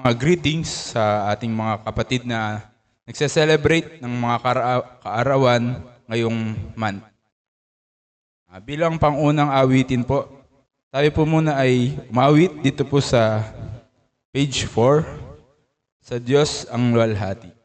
mga greetings sa ating mga kapatid na nagse-celebrate ng mga kaarawan ngayong month. Bilang pangunang awitin po, tayo po muna ay umawit dito po sa page 4, sa Diyos ang luwalhati.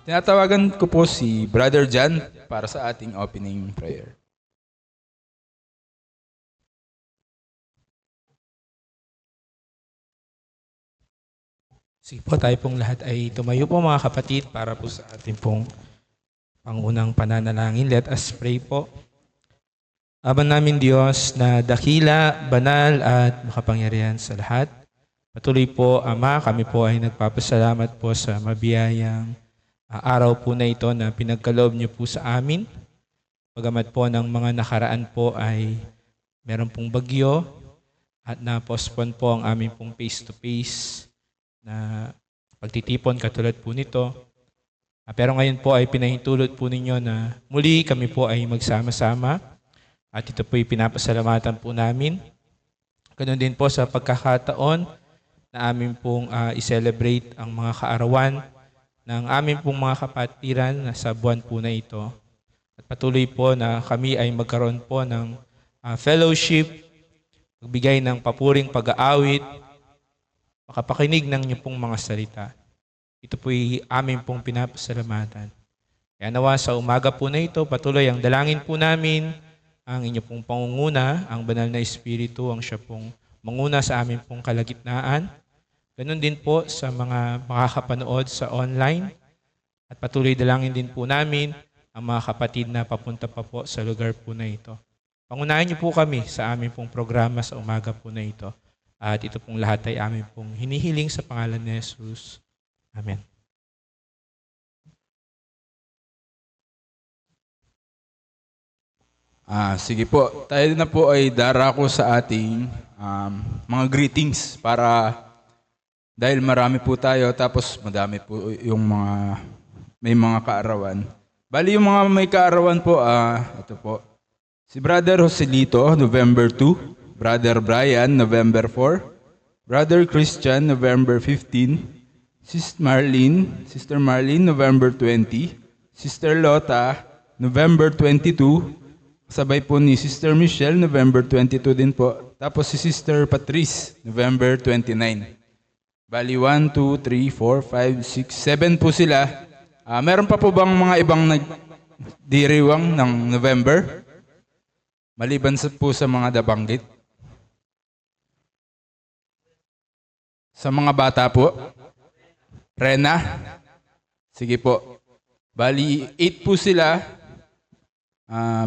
Tinatawagan ko po si Brother John para sa ating opening prayer. Sige po, tayo pong lahat ay tumayo po mga kapatid para po sa ating pong pangunang pananalangin. Let us pray po. Ama namin Diyos na dakila, banal at makapangyarihan sa lahat. Patuloy po, Ama, kami po ay nagpapasalamat po sa mabiyayang araw po na ito na pinagkaloob niyo po sa amin. Bagamat po ng mga nakaraan po ay meron pong bagyo at na-postpone po ang aming pong face-to-face na pagtitipon katulad po nito. Pero ngayon po ay pinahintulot po ninyo na muli kami po ay magsama-sama at ito po ay pinapasalamatan po namin. Ganun din po sa pagkakataon na amin pong i-celebrate ang mga kaarawan ng aming pong mga kapatiran sa buwan po na ito. At patuloy po na kami ay magkaroon po ng fellowship magbigay ng papuring pag-aawit, makapakinig ng inyong pong mga salita. Ito po'y amin pong pinapasalamatan. Kaya nawa sa umaga po na ito, patuloy ang dalangin po namin, ang inyo pong pangunguna, ang banal na Espiritu, ang siya pong manguna sa amin pong kalagitnaan. Ganon din po sa mga makakapanood sa online. At patuloy dalangin din po namin ang mga kapatid na papunta pa po sa lugar po na ito. Pangunahin niyo po kami sa aming pong programa sa umaga po na ito. At ito pong lahat ay amin pong hinihiling sa pangalan ni Jesus. Amen. Sige po, tayo na po ay darako sa ating mga greetings para dahil marami po tayo tapos madami po yung mga may mga kaarawan. Bali yung mga may kaarawan po, ito po. Si Brother Joselito, November 2. Brother Brian, November 4. Brother Christian, November 15. Sister Marlene, November 20. Sister Lota, November 22. Kasabay po ni Sister Michelle, November 22 din po. Tapos si Sister Patrice, November 29. Bali 1, 2, 3, 4, 5, 6, 7 po sila. Meron pa po bang mga ibang nagdiriwang ng November? Maliban po sa mga nabanggit. Sa mga bata po. Rena? Sige po. Bali 8 po sila.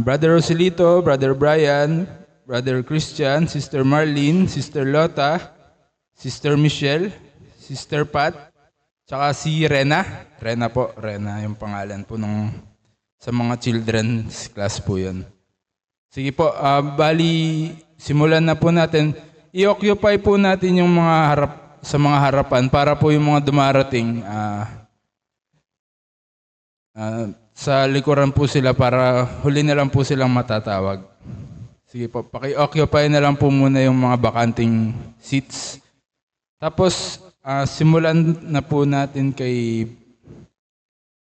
Brother Joselito, Brother Brian, Brother Christian, Sister Marlene, Sister Lota, Sister Michelle, Sister Pat, tsaka si Rena. Rena po, Rena yung pangalan po sa mga children's class po yun. Sige po, bali simulan na po natin. I-occupy po natin yung sa mga harapan para po yung mga dumarating sa likuran po sila para huli na lang po silang matatawag. Sige po, paki-occupy na lang po muna yung mga bakanting seats. Tapos, simulan na po natin kay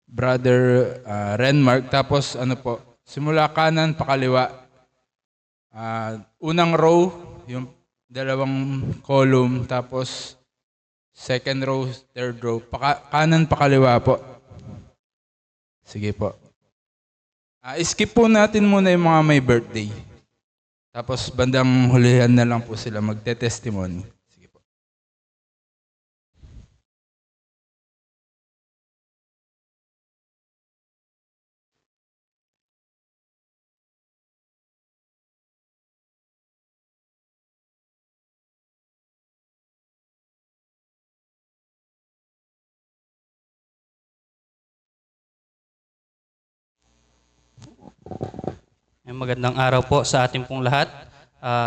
Brother Renmark. Tapos, simula kanan pa kaliwa. Unang row, yung dalawang column. Tapos, second row, third row. Kanan pa kaliwa po. Sige po. Skip po natin muna yung mga may birthday. Tapos bandang hulihan na lang po sila magte-testimony. Sige po. Magandang araw po sa ating pong lahat.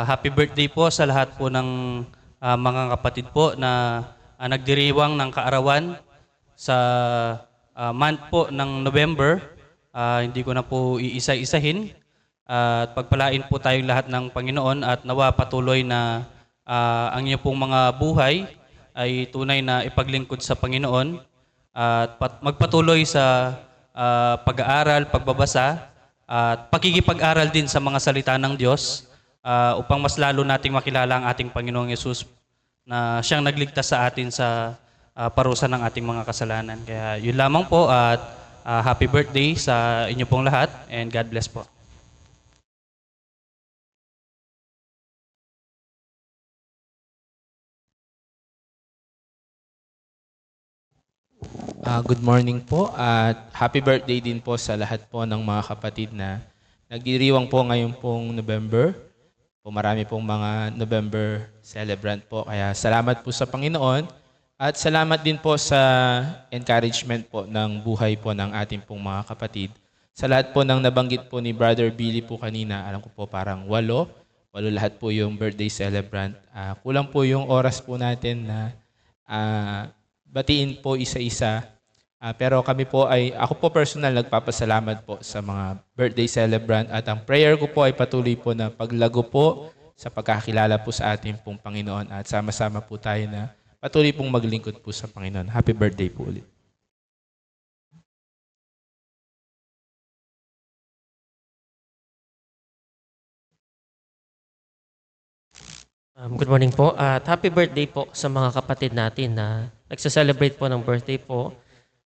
Happy birthday po sa lahat po ng mga kapatid po na nagdiriwang ng kaarawan sa month po ng November. Hindi ko na po iisa-isahin. At pagpalain po tayong lahat ng Panginoon at nawa patuloy na ang inyo pong mga buhay ay tunay na ipaglingkod sa Panginoon at magpatuloy sa pag-aaral, pagbabasa, at pakikipag-aral din sa mga salita ng Diyos upang mas lalo nating makilala ang ating Panginoong Yesus na siyang nagligtas sa atin sa parusa ng ating mga kasalanan. Kaya yun lamang po at happy birthday sa inyo pong lahat and God bless po. Good morning po at happy birthday din po sa lahat po ng mga kapatid na nagdiriwang po ngayon pong November. Marami pong mga November celebrant po. Kaya salamat po sa Panginoon at salamat din po sa encouragement po ng buhay po ng ating pong mga kapatid. Sa lahat po ng nabanggit po ni Brother Billy po kanina, alam ko po parang 8 lahat po yung birthday celebrant. Kulang po yung oras po natin na batiin po isa-isa. Pero ako po personal nagpapasalamat po sa mga birthday celebrant at ang prayer ko po ay patuloy po na paglago po sa pagkakilala po sa ating pong Panginoon at sama-sama po tayo na patuloy pong maglingkod po sa Panginoon. Happy birthday po ulit. Good morning po at happy birthday po sa mga kapatid natin na nagsa-celebrate po ng birthday po.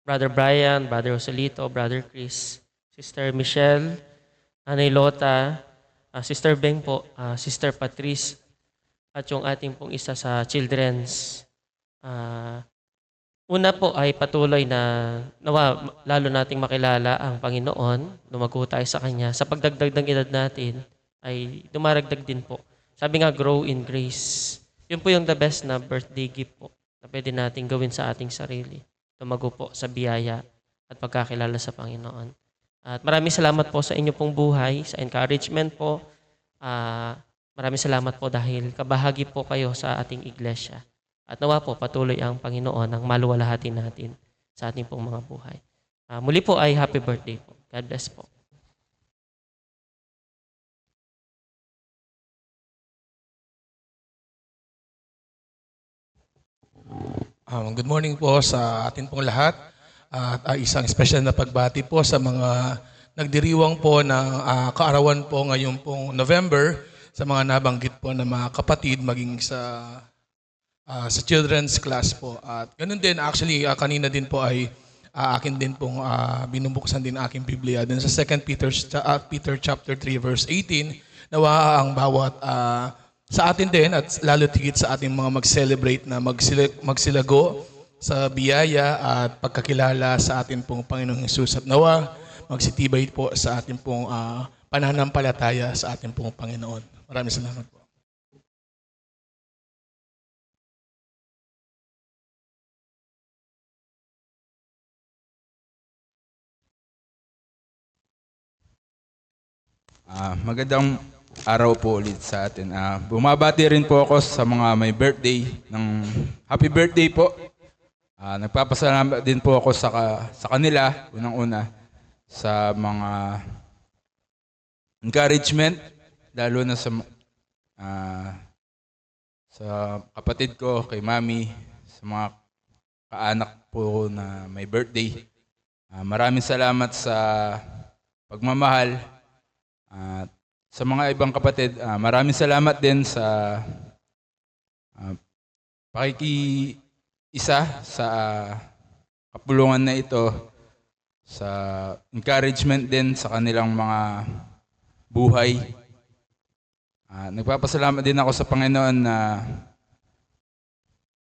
Brother Brian, Brother Joselito, Brother Chris, Sister Michelle, Nanay Lota, Sister Beng po, Sister Patrice, at yung ating pong isa sa children's. Ah, Una po ay patuloy na nawa lalo nating makilala ang Panginoon, lumago tayo sa Kanya. Sa pagdagdag ng edad natin ay dumaragdag din po. Sabi nga, grow in grace. Yun po yung the best na birthday gift po na pwede nating gawin sa ating sarili. Lumago po sa biyaya at pagkakilala sa Panginoon. At maraming salamat po sa inyo pong buhay, sa encouragement po. Maraming salamat po dahil kabahagi po kayo sa ating iglesia. At nawa po patuloy ang Panginoon ang maluwalhati natin sa ating pong mga buhay. Muli po ay happy birthday po. God bless po. Good morning po sa atin pong lahat at isang special na pagbati po sa mga nagdiriwang po ng kaarawan po ngayong pong November sa mga nabanggit po na mga kapatid maging sa children's class po. At ganun din actually kanina din po ay akin din pong binubuksan din aking Biblia dun sa 2 Peter chapter 3 verse 18 nawa ang bawat sa atin din at lalo tigit sa ating mga mag-celebrate na magsilago sa biyaya at pagkakilala sa ating pong Panginoong Hesus at nawa magsitibay po sa ating pong pananampalataya sa ating pong Panginoon. Maraming salamat po. Magandang araw po ulit sa atin. Bumabati rin po ako sa mga may birthday ng happy birthday po. Nagpapasalamat din po ako sa kanila, unang-una, sa mga encouragement, lalo na sa kapatid ko, kay mami, sa mga kaanak po na may birthday. Maraming salamat sa pagmamahal. At sa mga ibang kapatid, maraming salamat din sa pakikiisa sa kapulungan na ito, sa encouragement din sa kanilang mga buhay. Nagpapasalamat din ako sa Panginoon na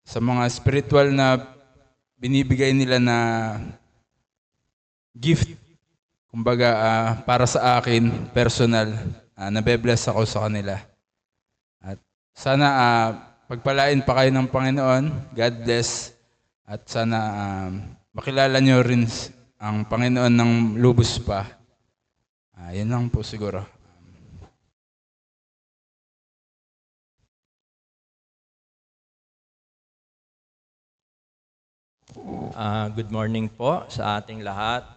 sa mga spiritual na binibigay nila na gift. Kumbaga, para sa akin, personal, nabe-bless ako sa kanila. At sana pagpalain pa kayo ng Panginoon. God bless. At sana makilala nyo rin ang Panginoon ng lubos pa. Yan lang po siguro. Good morning po sa ating lahat.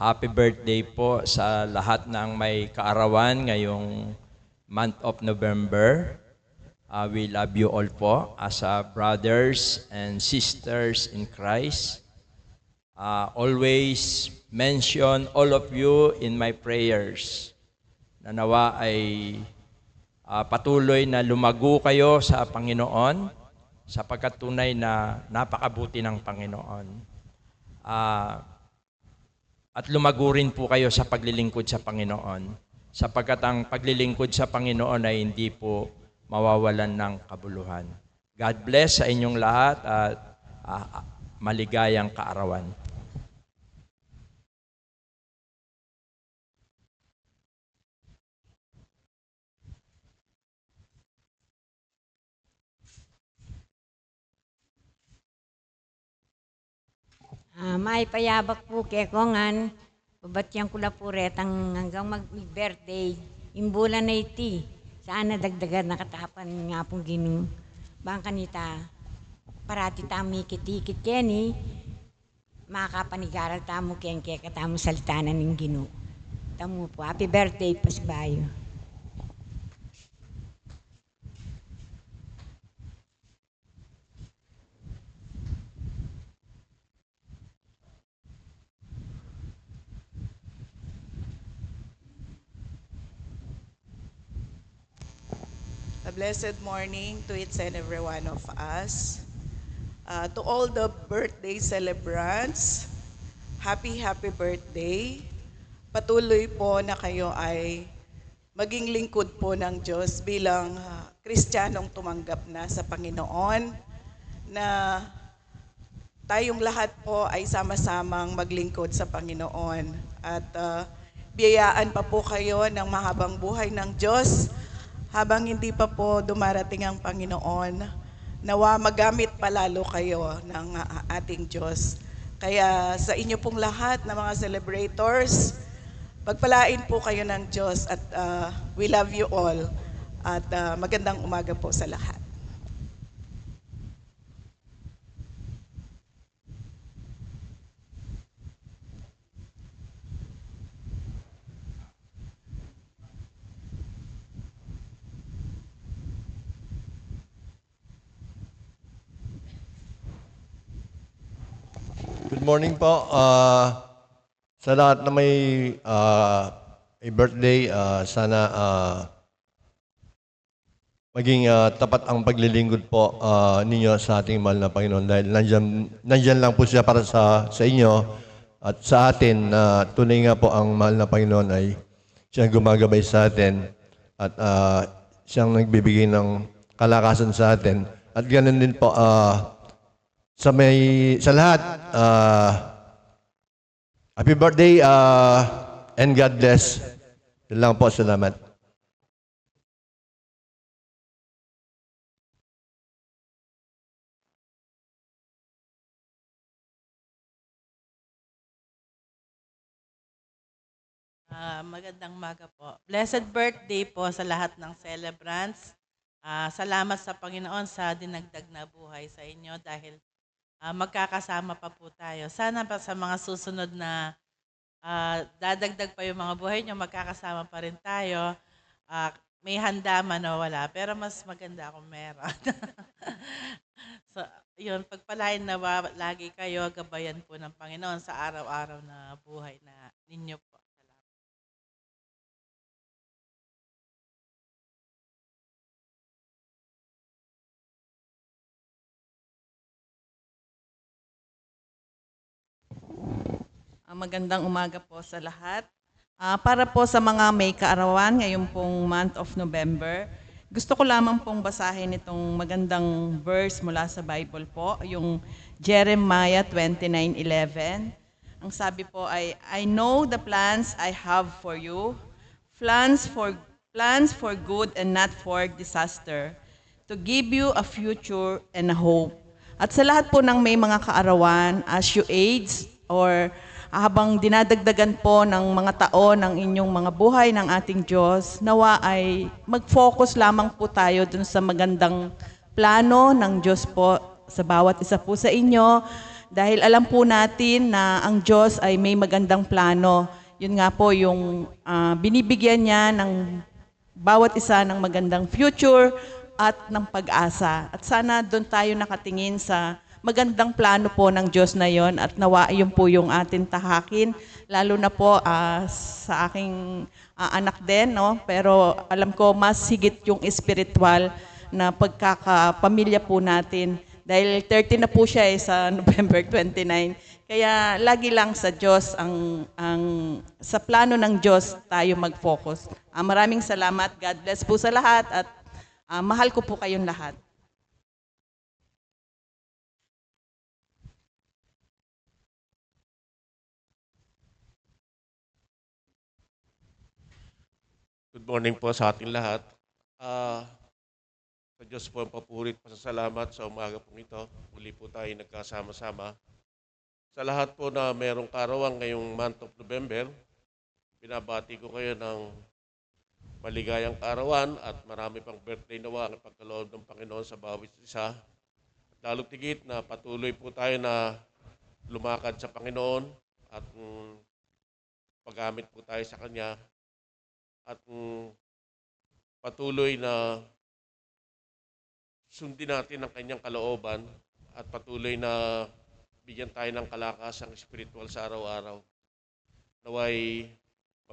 Happy birthday po sa lahat ng may kaarawan ngayong month of November. We love you all po as brothers and sisters in Christ. Always mention all of you in my prayers. Nawa ay patuloy na lumago kayo sa Panginoon sapagkat tunay na napakabuti ng Panginoon. At lumago rin po kayo sa paglilingkod sa Panginoon sapagkat ang paglilingkod sa Panginoon ay hindi po mawawalan ng kabuluhan. God bless sa inyong lahat at maligayang kaarawan. May payabak po kay Kongan, babatyan ko la po retang hanggang mag-birthday, imbulan na iti, saan na dagdagan nakatapan nga pong ginong bangka nita, parati tami kitikit keni, makapanigaral tamo ken kaya katamo salitanan ng gino. Tamo po, happy birthday Pasbayo. God blessed morning to each and every one of us. To all the birthday celebrants, happy birthday. Patuloy po na kayo ay maging lingkod po ng Diyos bilang Kristiyanong tumanggap na sa Panginoon, na tayong lahat po ay sama-samang maglingkod sa Panginoon. At biyayaan pa po kayo ng mahabang buhay ng Diyos habang hindi pa po dumarating ang Panginoon. Nawa magamit palalo kayo ng ating Diyos. Kaya sa inyo pong lahat na mga celebrators, pagpalain po kayo ng Diyos at we love you all. At magandang umaga po sa lahat. Good morning po. Sa lahat na may birthday, sana maging tapat ang paglilingkod po ninyo sa ating mahal na Panginoon dahil nandyan lang po siya para sa inyo at sa atin na tunay nga po ang mahal na Panginoon ay siyang gumagabay sa atin at siyang nagbibigay ng kalakasan sa atin. At ganoon din po sa lahat, happy birthday and God bless. Yun lang po, salamat. Magandang umaga po. Blessed birthday po sa lahat ng celebrants. Salamat sa Panginoon sa dinagdag na buhay sa inyo dahil magkakasama pa po tayo. Sana pa sa mga susunod na dadagdag pa yung mga buhay nyo, magkakasama pa rin tayo. May handa man o wala, pero mas maganda kung meron. So, yun, pagpalain na lagi kayo, gabayan po ng Panginoon sa araw-araw na buhay na ninyo po. Magandang umaga po sa lahat. Para po sa mga may kaarawan ngayong pong month of November, gusto ko lamang pong basahin itong magandang verse mula sa Bible po, yung Jeremiah 29:11. Ang sabi po ay, I know the plans I have for you, plans for good and not for disaster, to give you a future and a hope. At sa lahat po ng may mga kaarawan, as you age or habang dinadagdagan po ng mga taon ng inyong mga buhay ng ating Diyos, nawa ay mag-focus lamang po tayo dun sa magandang plano ng Diyos po sa bawat isa po sa inyo. Dahil alam po natin na ang Diyos ay may magandang plano. Yun nga po yung binibigyan niya ng bawat isa ng magandang future at ng pag-asa. At sana doon tayo nakatingin sa magandang plano po ng Diyos na yon at nawa yun po yung atin tahakin, lalo na po sa aking anak din, no? Pero alam ko mas higit yung spiritual na pagkakapamilya po natin dahil 30 na po siya sa November 29. Kaya lagi lang sa Diyos, sa plano ng Diyos tayo mag-focus. Maraming salamat. God bless po sa lahat at mahal ko po kayong lahat. Good morning po sa ating lahat. Sa Diyos po ang papurit, pasasalamat sa umaga pong ito. Muli po tayo nagkasama-sama. Sa lahat po na merong kaarawan ngayong month of November, binabati ko kayo ng maligayang kaarawan at marami pang birthday nawa ang pagkaloob ng Panginoon sa bawat isa. At lalong tigit na patuloy po tayo na lumakad sa Panginoon at paggamit po tayo sa Kanya. At patuloy na sundin natin ang kanyang kalooban at patuloy na bigyan tayo ng kalakasang spiritual sa araw-araw. Naway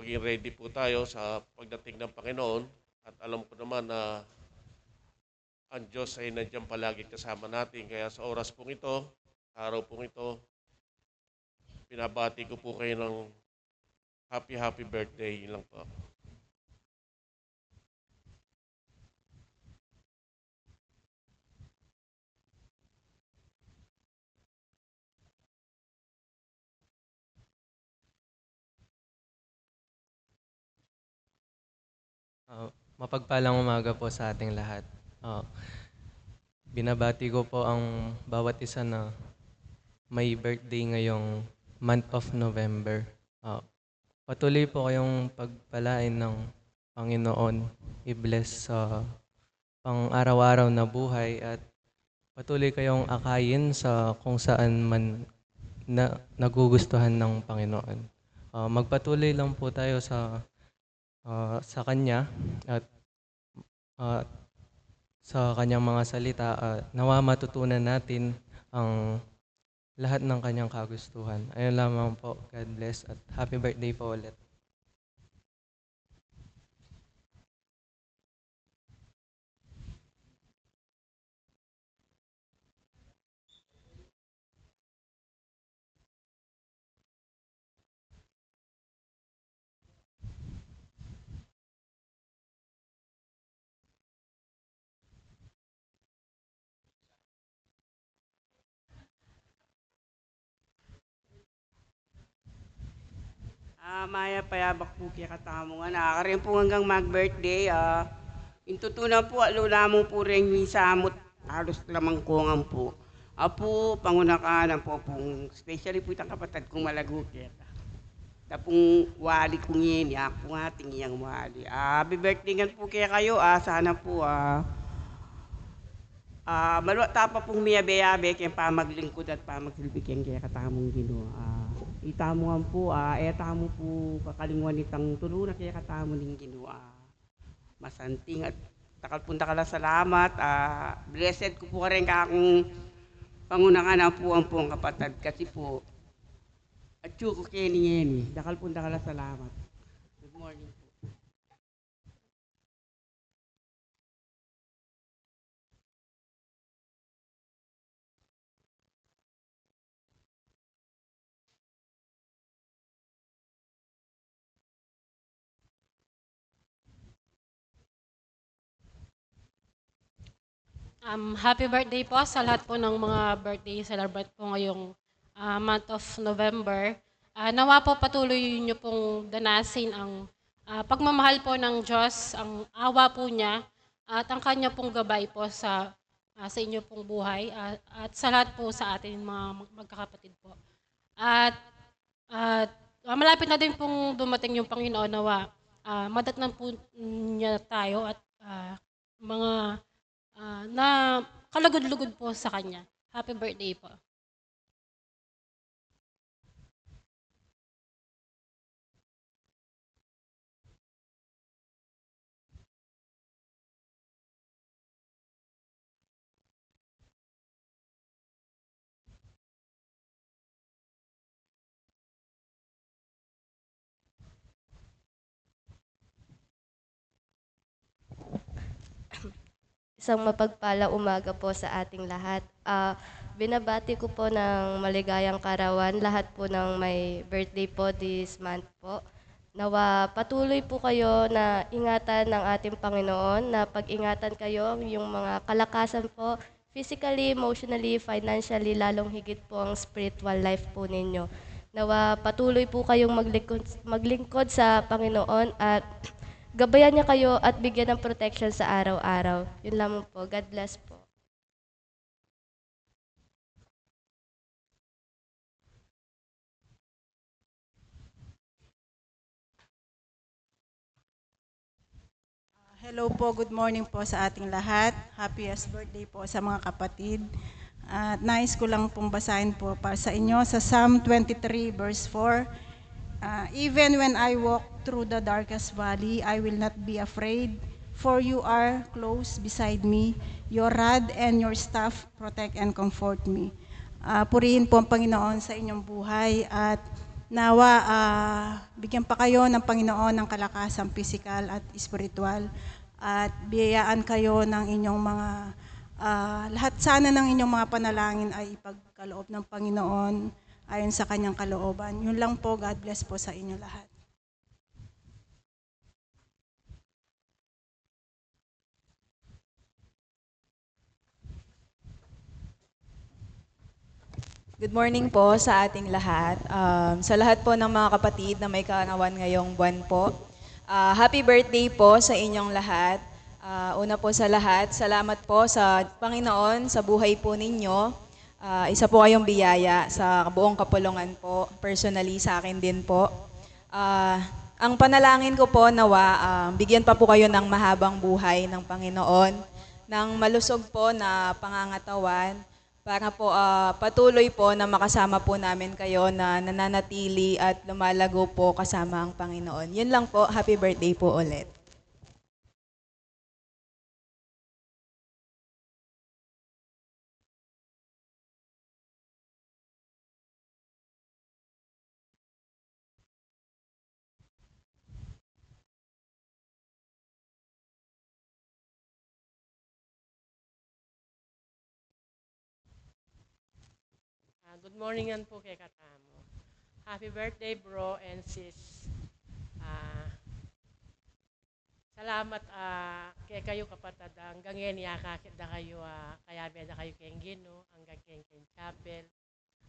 maging ready po tayo sa pagdating ng Panginoon at alam ko naman na ang Diyos ay nandiyan palagi kasama natin. Kaya sa oras pong ito, araw pong ito, pinabati ko po kayo ng happy birthday. Yun lang po. Mapagpalang umaga po sa ating lahat. Binabati ko po ang bawat isa na may birthday ngayong month of November. Patuloy po kayong pagpalain ng Panginoon, i-bless sa pang-araw-araw na buhay at patuloy kayong akayin sa kung saan man na nagugustuhan ng Panginoon. Magpatuloy lang po tayo sa Kanya at sa Kanyang mga salita. Nawa matutunan natin ang lahat ng Kanyang kagustuhan. Ayun lamang po. God bless at happy birthday po ulit. Maya payabak po kaya katamo nga. Nakakarin po hanggang mag-birthday. Intutunan po, lula mo po rin yung samot. Halos lamang kongan po. Apo, pangunakanan po pong, especially po itang kapatid kong malagukit. Tapong wali kong yun, ako nga tingiyang wali. Happy birthday nga po kaya kayo. Sana po, maluwata pa pong miyabe-yabe kaya pamaglingkod at pamagsilbigyan kaya katamong ginawa. Itamo nga po, etamo po kakalingwan itang tuluna kaya katamo ng ginawa. Masanting at takalpunta ka lang salamat. Blessed ko po ka rin kakong pangunangan po ang pong kapatid kasi po at chuko keni takalpunta ka lang salamat. Good morning po. Happy birthday po sa lahat po ng mga birthday celebrate po ngayong month of November. Nawa po patuloy niyo pong danasin ang pagmamahal po ng Diyos, ang awa po niya at ang kanya pong gabay po sa inyo pong buhay at sa lahat po sa atin mga magkakapatid po. At malapit na din pong dumating yung Panginoon nawa. Madatnan po niya tayo at mga na kalugod-lugod po sa kanya. Happy birthday po. Isang mapagpalang umaga po sa ating lahat. Binabati ko po ng maligayang karawan lahat po ng may birthday po this month po. Nawa patuloy po kayo na ingatan ng ating Panginoon, na pag-ingatan kayo yung mga kalakasan po, physically, emotionally, financially, lalong higit po ang spiritual life po ninyo. Nawa patuloy po kayong maglingkod sa Panginoon at gabayan niya kayo at bigyan ng protection sa araw-araw. Yun lamang po. God bless po. Hello po, good morning po sa ating lahat. Happiest birthday po sa mga kapatid. At nais ko lang pong basahin po para sa inyo sa Psalm 23 verse 4. Even when I walk through the darkest valley, I will not be afraid, for you are close beside me. Your rod and your staff protect and comfort me. Purihin po ang Panginoon sa inyong buhay at nawa bigyan pa kayo ng Panginoon ng kalakasang pisikal at espiritual. at biyayaan kayo ng inyong mga lahat sana ng inyong mga panalangin ay ipagkaloob ng Panginoon ayon sa kanyang kalooban. Yun lang po, God bless po sa inyo lahat. Good morning po sa ating lahat. Sa lahat po ng mga kapatid na may kaarawan ngayong buwan po, happy birthday po sa inyong lahat. Una po sa lahat, salamat po sa Panginoon sa buhay po ninyo. Isa po kayong biyaya sa buong kapulungan po, personally sa akin din po. Ang panalangin ko po nawa, bigyan pa po kayo ng mahabang buhay ng Panginoon, ng malusog po na pangangatawan, para po patuloy po na makasama po namin kayo na nananatili at lumalago po kasama ang Panginoon. Yun lang po, happy birthday po ulit. Good morning yan po kay Katamo. Happy birthday bro and sis. Salamat kay kayo kapatid. Hanggang ngayon yakakit na kayo, kaya na kayo kayong Gino, hanggang kayong chapel.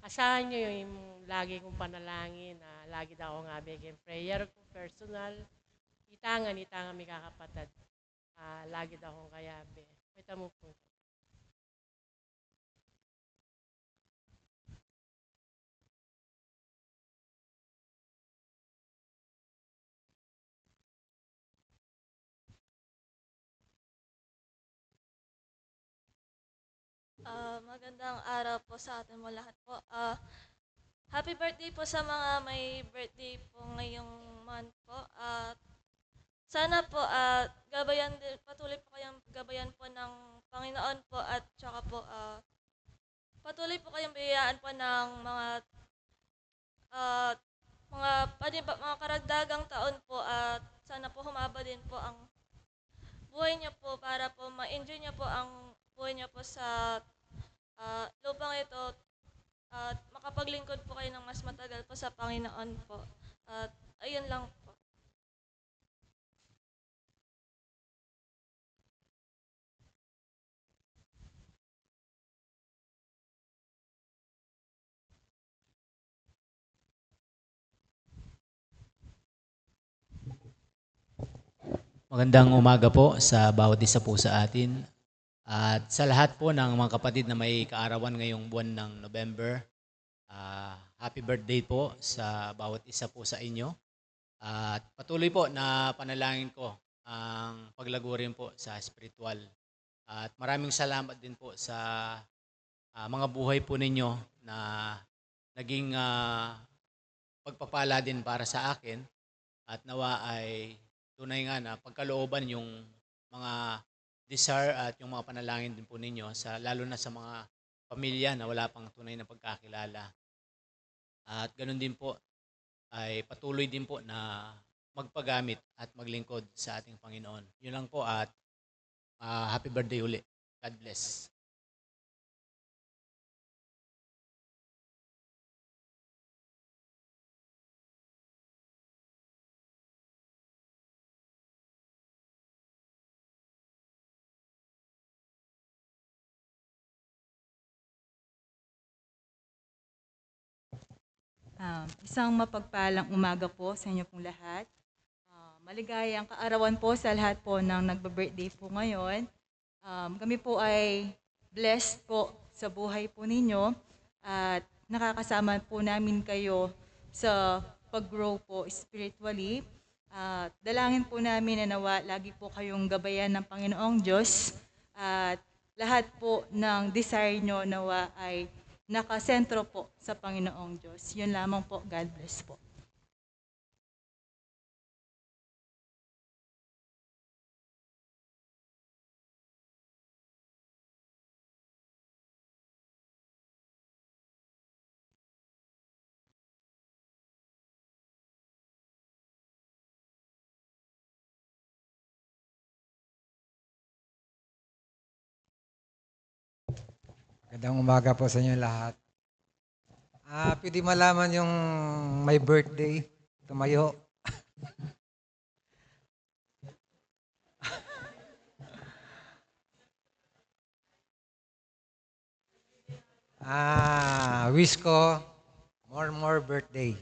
Asahan nyo yung lagi kong panalangin, lagi na ako nga bigyan prayer ko, personal. Itangan may kakapatid. Lagi na akong kayabe. Kita mo po. Magandang araw po sa atin mo lahat po. Happy birthday po sa mga may birthday po ngayong month po. Sana po patuloy po kayong gabayan po ng Panginoon po at saka po patuloy po kayong biyayaan po ng mga karagdagang taon po at sana po humaba din po ang buhay niyo po para po ma-enjoy niyo po ang buhay niyo po sa lupang ito at makapaglingkod po kayo ng mas matagal po sa Panginoon po. At ayun lang po. Magandang umaga po sa bawat isa po sa atin. At sa lahat po ng mga kapatid na may kaarawan ngayong buwan ng November, happy birthday po sa bawat isa po sa inyo. At patuloy po na panalangin ko ang paglago rin po sa spiritual. At maraming salamat din po sa mga buhay po ninyo na naging pagpapala din para sa akin. At nawa ay tunay nga na pagkalooban yung mga desire at yung mga panalangin din po ninyo, lalo na sa mga pamilya na wala pang tunay na pagkakilala. At ganun din po, ay patuloy din po na magpagamit at maglingkod sa ating Panginoon. Yun lang po at happy birthday uli. God bless. Isang mapagpalang umaga po sa inyo pong lahat. Maligayang kaarawan po sa lahat po ng nagba-birthday po ngayon. Kami po ay blessed po sa buhay po ninyo at nakakasama po namin kayo sa pag-grow po spiritually. Dalangin po namin na nawa lagi po kayong gabayan ng Panginoong Diyos at lahat po ng desire nyo nawa ay nakasentro po sa Panginoong Diyos. Yun lamang po. God bless po. Magandang umaga po sa inyo lahat. Pwede malaman yung my birthday, tumayo. Wish ko more birthday.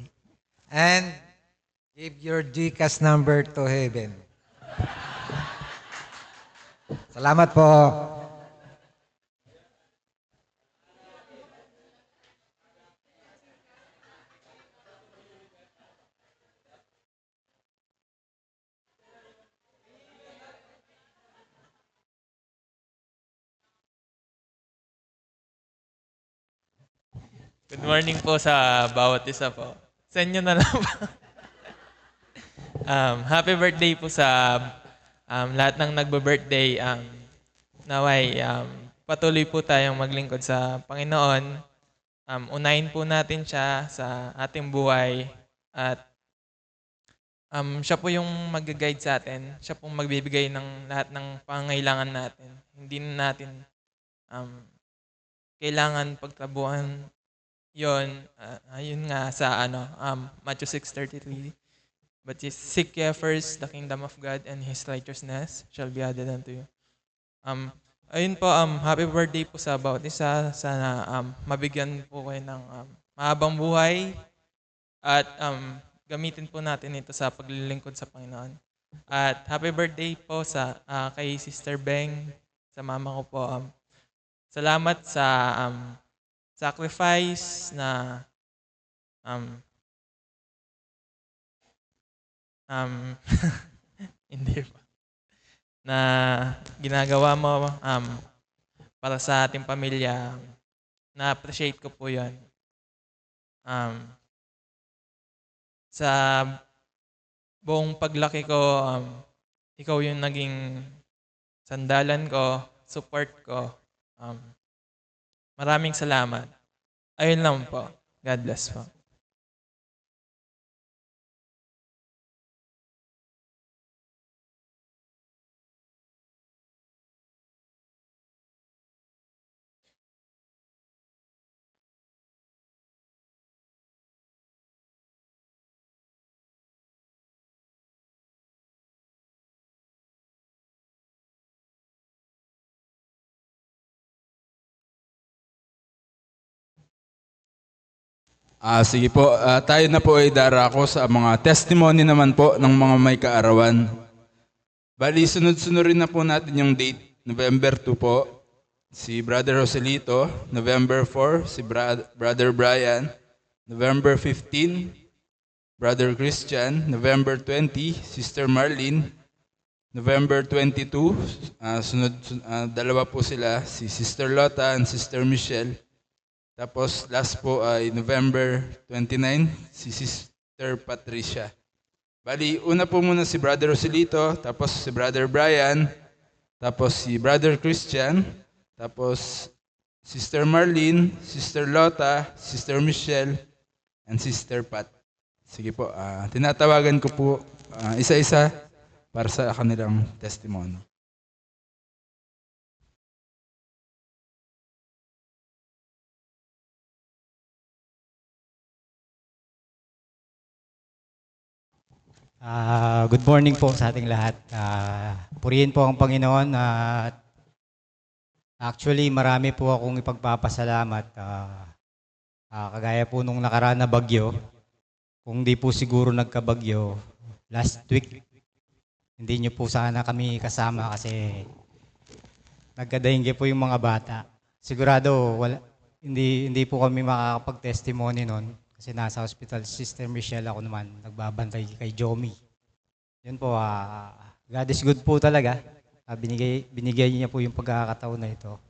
And give your GCash number to heaven. Salamat po. Good morning po sa bawat isa po. Sa inyo na lang po. Happy birthday po sa lahat ng nagbe-birthday. Naway, patuloy po tayong maglingkod sa Panginoon. Unahin po natin siya sa ating buhay. At siya po yung mag-guide sa atin. Siya po magbibigay ng lahat ng pangangailangan natin. Hindi na natin kailangan pagtrabuhan yon. Ayun nga sa Matthew 6:33. But seek ye first the kingdom of God and His righteousness shall be added unto you. Ayun po, happy birthday po sa bawat isa. Sana mabigyan po kayo ng mahabang buhay at gamitin po natin ito sa paglilingkod sa Panginoon. At happy birthday po sa kay Sister Beng, sa mama ko po. Salamat sa sacrifice na hindi pa na ginagawa mo para sa ating pamilya. Na-appreciate ko po 'yon. Sa buong paglaki ko, ikaw yung naging sandalan ko, support ko. Maraming salamat. Ayun lang po. God bless po. Sige po, tayo na po ay darako sa mga testimony naman po ng mga may kaarawan. Bali, sunod-sunod rin na po natin yung date. November 2 po, si Brother Joselito. November 4, si Brother Brian. November 15, Brother Christian. November 20, Sister Marlene. November 22, dalawa po sila, si Sister Lota and Sister Michelle. Tapos last po ay November 29, si Sister Patricia. Bali, una po muna si Brother Joselito, tapos si Brother Brian, tapos si Brother Christian, tapos Sister Marlene, Sister Lota, Sister Michelle, and Sister Pat. Sige po, tinatawagan ko po isa-isa para sa kanilang testimony. Good morning po sa ating lahat. Purihin po ang Panginoon. Actually, marami po akong ipagpapasalamat. Kagaya po nung nakaraan na bagyo, kung di po siguro nagkabagyo, last week, hindi nyo po sana kami kasama kasi nagkadaingge po yung mga bata. Sigurado, hindi po kami makakapag-testimony nun. Kasi nasa hospital, Sister Michelle ako naman, nagbabantay kay Jomi. Yun po, God is good po talaga. Binigay niya po yung pagkakataon na ito.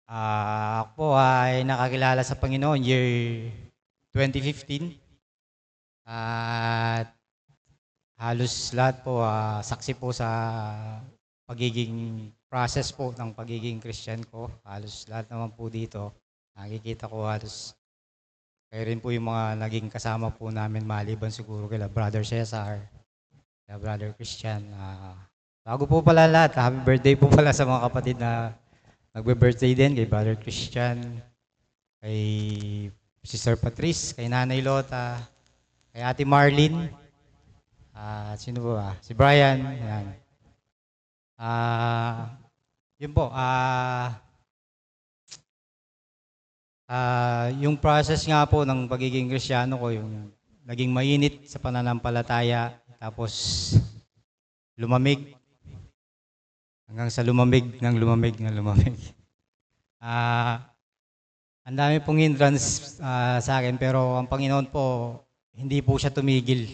Ako po ay nakakilala sa Panginoon year 2015. At halos lahat po, saksi po sa pagiging process po ng pagiging Christian ko. Halos lahat naman po dito. Nakikita ko halos kayo rin po yung mga naging kasama po namin maliban siguro kila Brother Cesar, kila Brother Christian. Bago po pala lahat, happy birthday po pala sa mga kapatid na nagbe-birthday din, kay Brother Christian, kay Sister Patrice, kay Nanay Lota, kay Ate Marlene, sino ba? Si Brian, yan. Yun po, yung process nga po ng pagiging Kristiyano ko, yung naging mainit sa pananampalataya, tapos lumamig, hanggang sa lumamig. Ang dami pong hindrance sa akin, pero ang Panginoon po, hindi po siya tumigil.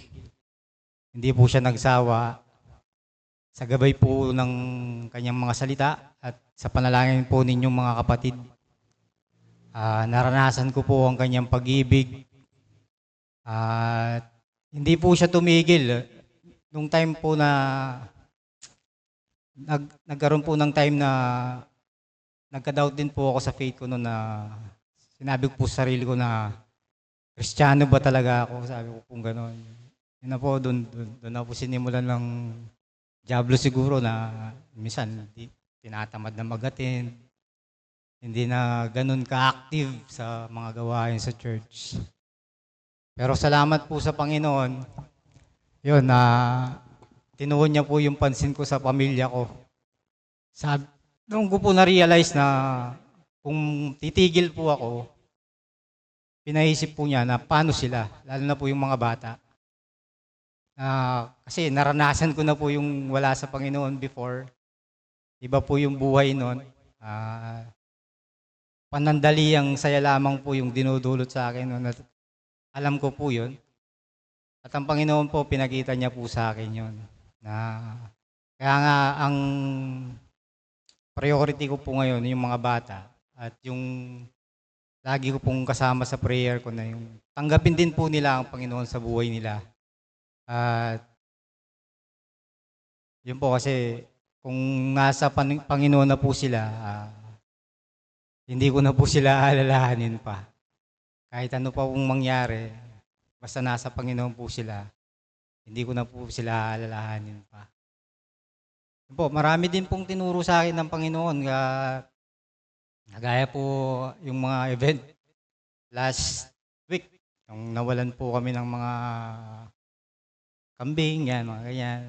Hindi po siya nagsawa. Sa gabay po ng kanyang mga salita at sa panalangin po ninyong mga kapatid, naranasan ko po ang kanyang pag-ibig. Hindi po siya tumigil. Nung time po na nagkaroon po ng time na nagka-doubt din po ako sa faith ko noon, na sinabi ko po sa sarili ko na Kristiyano ba talaga ako? Sabi ko po gano'n. Yun na po, doon na po sinimulan ng Diablo siguro na minsan tinatamad na mag-attend. Hindi na ganun ka-active sa mga gawain sa church. Pero salamat po sa Panginoon. Yun, tinuon niya po yung pansin ko sa pamilya ko. Noong ko po na-realize na kung titigil po ako, pinaisip po niya na paano sila, lalo na po yung mga bata. Kasi naranasan ko na po yung wala sa Panginoon before. Iba po yung buhay noon. Panandaliang saya lamang po yung dinudulot sa akin noon. Alam ko po yun. At ang Panginoon po, pinakita niya po sa akin yun. Kaya nga, ang priority ko po ngayon, yung mga bata. At yung lagi ko pong kasama sa prayer ko na yung tanggapin din po nila ang Panginoon sa buhay nila. At yun po kasi, kung nasa Panginoon na po sila, hindi ko na po sila alalahanin pa. Kahit ano pa pong mangyari, basta nasa Panginoon po sila, hindi ko na po sila alalahanin pa. Yun po, marami din pong tinuro sa akin ng Panginoon. Gaya po yung mga event last week, yung nawalan po kami ng mga kambing, yan, mga ganyan.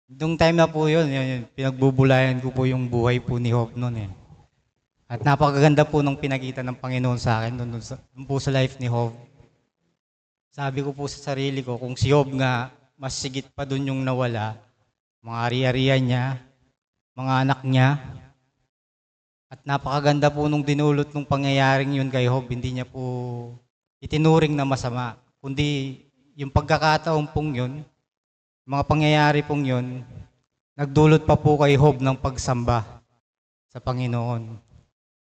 Nung time na po yun, pinagbubulayan ko po yung buhay po ni Hope noon eh. At napakaganda po ng pinakita ng Panginoon sa akin doon po sa life ni Hope. Sabi ko po sa sarili ko, kung si Hope nga, mas sigit pa doon yung nawala, mga ari-arian niya, mga anak niya. At napakaganda po nung dinulot nung pangyayaring yun kay Hope, hindi niya po itinuring na masama, kundi yung pagkakataon pong yun, mga pangyayari pong yun, nagdulot pa po kay Hope ng pagsamba sa Panginoon.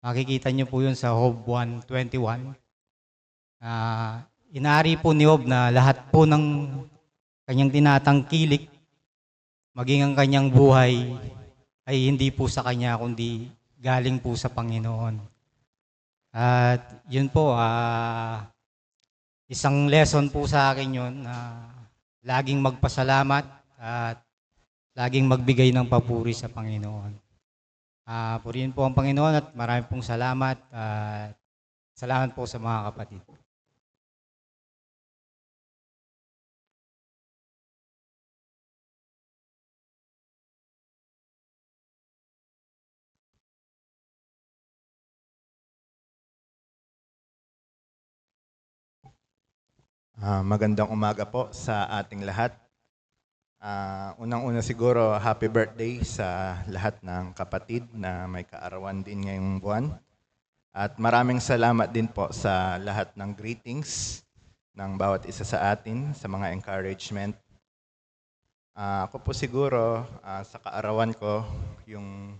Makikita niyo po yun sa Job 1:21. Inari po ni Job na lahat po ng kanyang tinatangkilik, maging ang kanyang buhay, ay hindi po sa kanya, kundi galing po sa Panginoon. At yun po, isang lesson po sa akin yun na laging magpasalamat at laging magbigay ng papuri sa Panginoon. Purihin po ang Panginoon at marami pong salamat at salamat po sa mga kapatid. Magandang umaga po sa ating lahat. Unang-una siguro, happy birthday sa lahat ng kapatid na may kaarawan din ngayong buwan. At maraming salamat din po sa lahat ng greetings ng bawat isa sa atin, sa mga encouragement. Ako po siguro, sa kaarawan ko, yung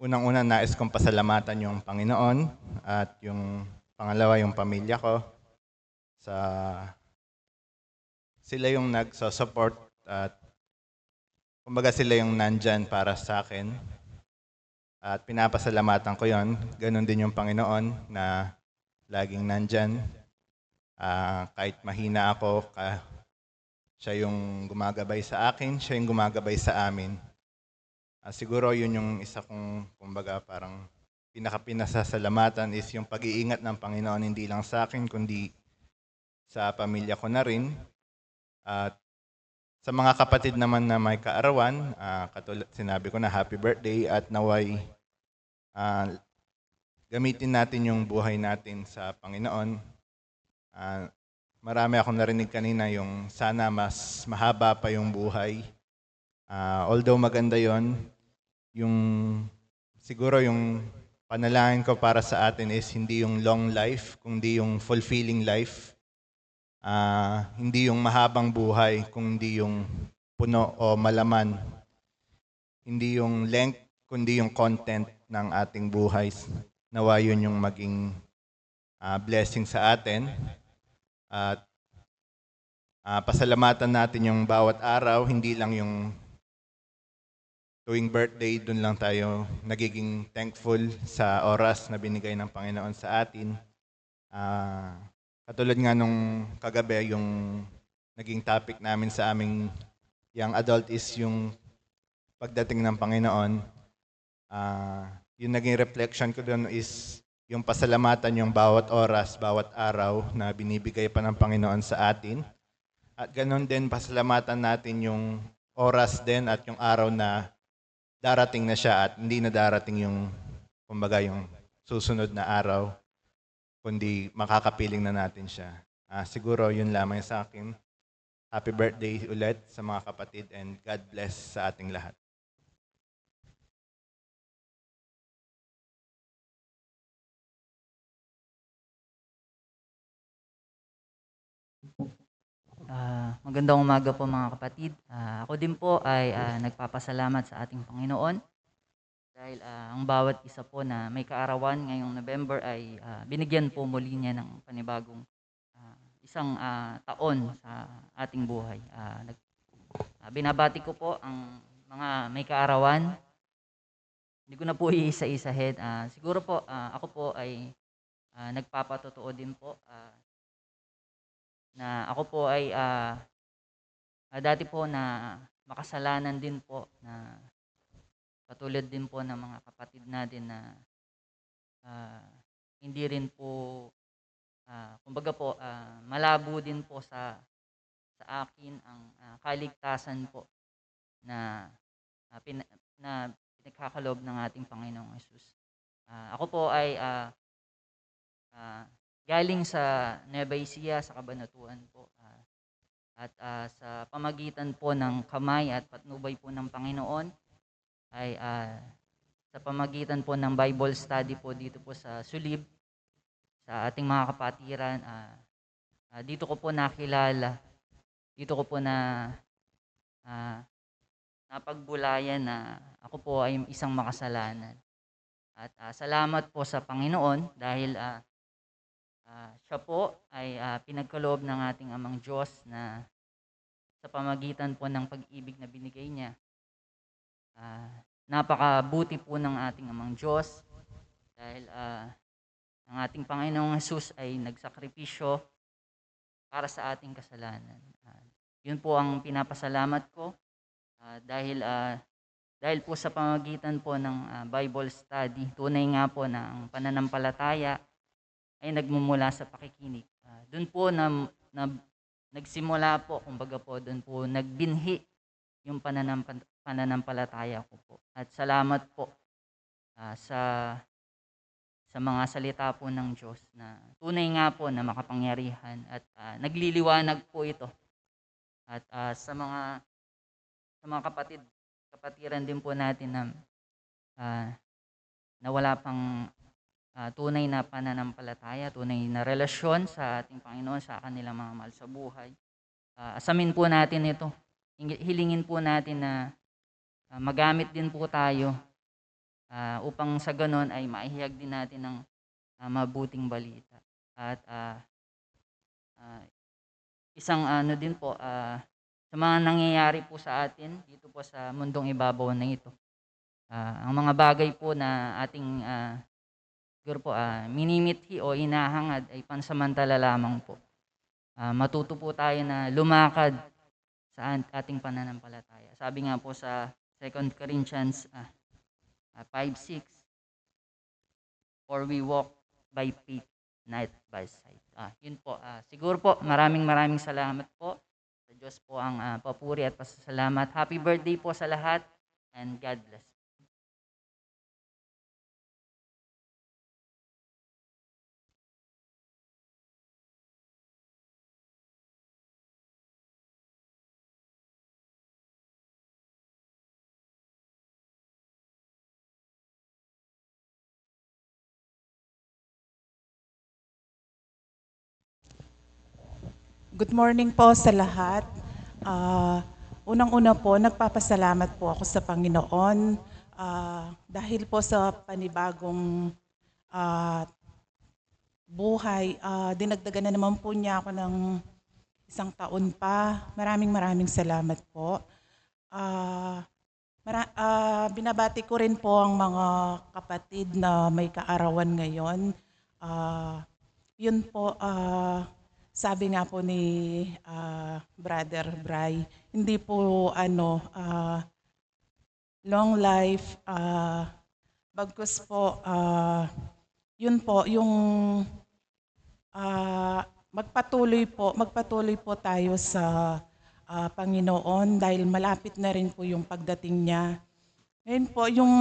unang-una nais kong pasalamatan yung Panginoon at yung pangalawa yung pamilya ko. Sila yung nagsusupport at kumbaga sila yung nandyan para sa akin. At pinapasalamatan ko yon. Ganon din yung Panginoon na laging nandyan. Kahit mahina ako, Siya yung gumagabay sa akin, siya yung gumagabay sa amin. Siguro yun yung isa kong, kumbaga, parang pinaka-pinasasalamatan is yung pag-iingat ng Panginoon hindi lang sa akin, kundi sa pamilya ko na rin. At sa mga kapatid naman na may kaarawan, katulad sinabi ko na happy birthday at naway gamitin natin yung buhay natin sa Panginoon. Marami akong narinig kanina yung sana mas mahaba pa yung buhay. Although maganda yon, yung siguro yung panalangin ko para sa atin is hindi yung long life, kundi yung fulfilling life. Hindi yung mahabang buhay, kundi yung puno o malaman. Hindi yung length, kundi yung content ng ating buhay. Nawa yun yung maging blessing sa atin. At pasalamatan natin yung bawat araw, hindi lang yung tuwing birthday, dun lang tayo nagiging thankful sa oras na binigay ng Panginoon sa atin. Katulad nga nung kagabi, yung naging topic namin sa aming young adult is yung pagdating ng Panginoon. Yung naging reflection ko doon is yung pasalamatan yung bawat oras, bawat araw na binibigay pa ng Panginoon sa atin. At ganoon din, pasalamatan natin yung oras din at yung araw na darating na siya at hindi na darating yung, kumbaga, yung susunod na araw, kundi makakapiling na natin siya. Siguro yun lamang sa akin. Happy birthday ulit sa mga kapatid and God bless sa ating lahat. Magandang umaga po mga kapatid. Ako din po ay nagpapasalamat sa ating Panginoon dahil ang bawat isa po na may kaarawan ngayong November ay binigyan po muli niya ng panibagong isang taon sa ating buhay. Binabati ko po ang mga may kaarawan. Hindi ko na po iisa-isahin. Siguro po ako po ay nagpapatotoo din po na ako po ay dati po na makasalanan din po na katulad din po ng mga kapatid natin na hindi rin po kumbaga po malabo din po sa akin ang kaligtasan po na pinagkakaloob ng ating Panginoong Hesus. Ako po ay galing sa Nueva Ecija, sa Kabanatuan po. At sa pamagitan po ng kamay at patnubay po ng Panginoon, ay sa pamagitan po ng Bible study po dito po sa Sulib, sa ating mga kapatiran, dito ko po nakilala, dito ko po na napagbulayan na ako po ay isang makasalanan. At salamat po sa Panginoon dahil siya po ay pinagkaloob ng ating Amang Diyos na sa pamagitan po ng pag-ibig na binigay niya. Napakabuti po ng ating Amang Diyos dahil ang ating Panginoong Hesus ay nagsakripisyo para sa ating kasalanan. Yun po ang pinapasalamat ko dahil po sa pamagitan po ng Bible study, tunay nga po na ang pananampalataya ay nagmumula sa pakikinig. Doon po nagsimula po, kumbaga po, doon po nagbinhi yung pananampalataya ko po. At salamat po sa mga salita po ng Diyos na tunay nga po na makapangyarihan at nagliliwanag po ito. At sa mga kapatiran din po natin na wala pang tunay na pananampalataya, tunay na relasyon sa ating Panginoon, sa kanilang mga mahal sa buhay. Asamin po natin ito. Hilingin po natin na magamit din po tayo upang sa ganon ay maihayag din natin ng mabuting balita. At isang din po, sa mga nangyayari po sa atin dito po sa mundong ibabaw na ito, ang mga bagay po na ating siguro po, minimithi o inahangad ay pansamantala lamang po. Matuto po tayo na lumakad sa ating pananampalataya. Sabi nga po sa 2 Corinthians 5:6, for we walk by faith, not by sight. Yun po. Siguro po, maraming salamat po. Sa Diyos po ang papuri at pasasalamat. Happy birthday po sa lahat and God bless. Good morning po sa lahat. Unang-una po, nagpapasalamat po ako sa Panginoon dahil po sa panibagong buhay. Dinagdagan na naman po niya ako ng 1 taon pa. Maraming salamat po. Binabati ko rin po ang mga kapatid na may kaarawan ngayon. Yun po, sabi nga po ni Brother Bry, hindi po long life, bagkus po, yun po, yung magpatuloy po tayo sa Panginoon dahil malapit na rin po yung pagdating niya. Ngayon po, yung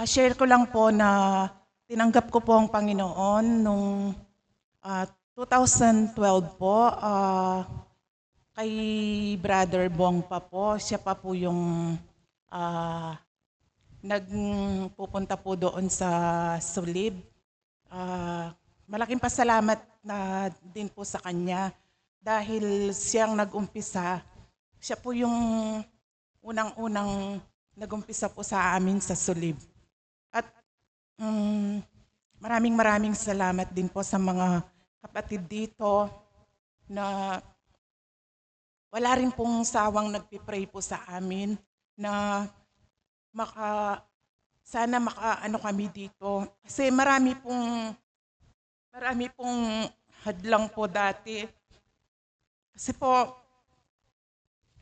share ko lang po na tinanggap ko po ang Panginoon nung 2012 po, kay Brother Bong pa po, siya pa po yung nagpupunta po doon sa Sulib. Malaking pasalamat na din po sa kanya dahil siyang nag-umpisa. Siya po yung unang-unang nag-umpisa po sa amin sa Sulib. At maraming salamat din po sa mga kapatid dito na wala rin pong sawang nagpipray po sa amin na sana makaano kami dito. Kasi marami pong hadlang po dati. Kasi po,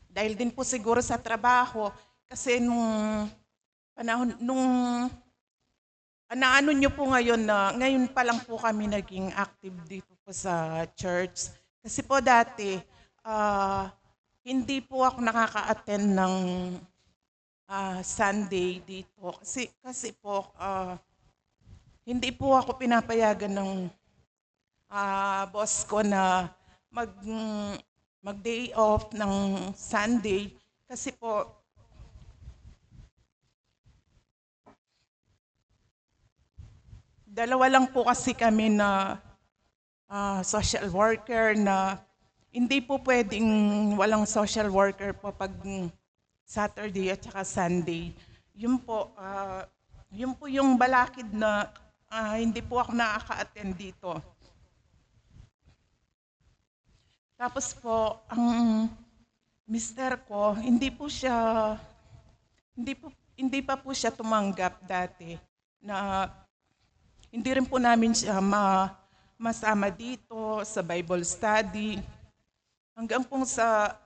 dahil din po siguro sa trabaho, kasi nung panahon, naano nyo po ngayon na ngayon pa lang po kami naging active dito po sa church. Kasi po dati, hindi po ako nakaka-attend ng Sunday dito. Kasi po, hindi po ako pinapayagan ng boss ko na mag-day off ng Sunday. Kasi po, dalawa lang po kasi kami na social worker na hindi po pwedeng walang social worker po pag Saturday at saka Sunday. Yun po yung balakid na hindi po ako nakaka-attend dito. Tapos po, ang mister ko, hindi pa po siya tumanggap dati na hindi rin po namin siya masama dito sa Bible study. Hanggang pong sa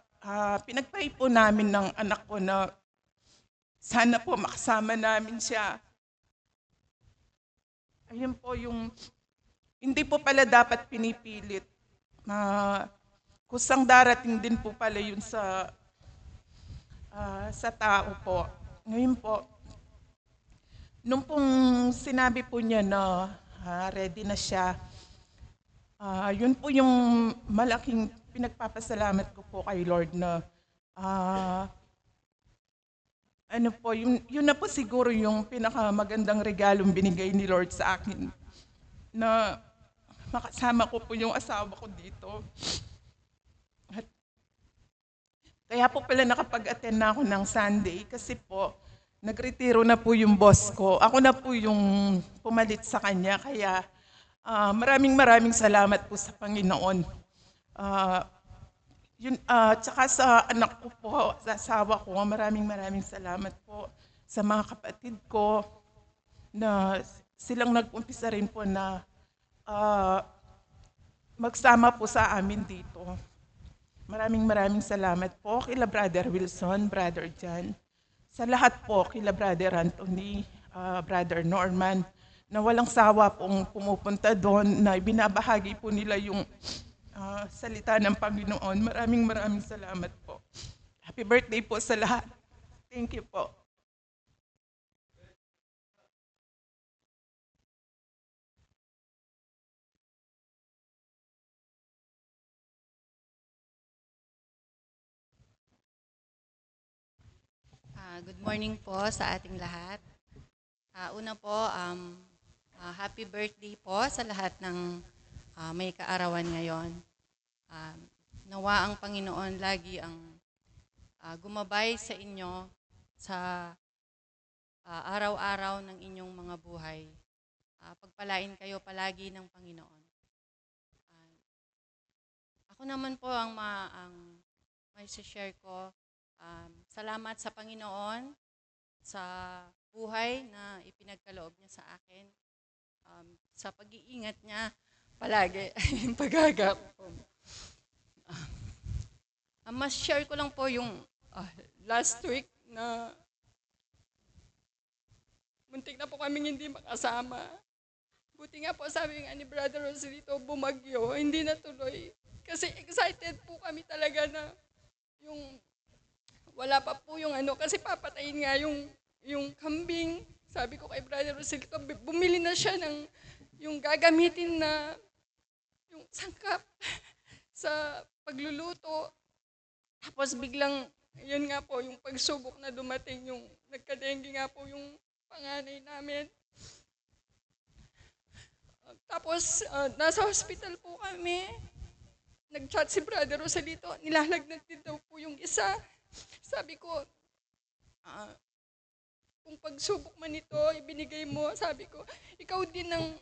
pinagpray po namin ng anak ko na sana po makasama namin siya. Ayun po yung, hindi po pala dapat pinipilit. Kusang darating din po pala yun sa tao po. Ngayon po, nung pong sinabi po niya na ready na siya, yun po yung malaking pinagpapasalamat ko po kay Lord na yun na po siguro yung pinakamagandang regalong binigay ni Lord sa akin na makasama ko po yung asawa ko dito. At kaya po pala nakapag-attend na ako ng Sunday kasi po nagretiro na po yung boss ko. Ako na po yung pumalit sa kanya. Kaya maraming salamat po sa Panginoon. Tsaka sa anak ko po, sa asawa ko, maraming salamat po sa mga kapatid ko na silang nag-umpisa rin po na magsama po sa amin dito. maraming salamat po kila Brother Wilson, Brother John. Sa lahat po, kila Brother Anthony, Brother Norman, na walang sawa pong pumupunta doon, na ibinabahagi po nila yung salita ng Panginoon. Maraming salamat po. Happy birthday po sa lahat. Thank you po. Good morning po sa ating lahat. Una po, happy birthday po sa lahat ng may kaarawan ngayon. Nawa ang Panginoon lagi ang gumabay sa inyo sa araw-araw ng inyong mga buhay. Pagpalain kayo palagi ng Panginoon. Ako naman po ang may share ko. Salamat sa Panginoon sa buhay na ipinagkaloob niya sa akin. Sa pag-iingat niya palagi ay pag-aga ko. Mas share ko lang po yung last week na muntik na po kaming hindi makasama. Buti nga po sabi nga ni Brother Roselito, bumagyo, hindi natuloy. Kasi excited po kami talaga na yung wala pa po yung kasi papatayin nga yung kambing. Sabi ko kay Brother Roselito, bumili na siya ng yung gagamitin na yung sangkap sa pagluluto. Tapos biglang, yun nga po, yung pagsubok na dumating, yung nagka-dengue nga po yung panganay namin. Tapos, nasa hospital po kami. Nag-chat si Brother Roselito, nilalagnat din daw po yung isa. Sabi ko, kung pagsubok man ito, ibinigay mo, sabi ko, ikaw din ang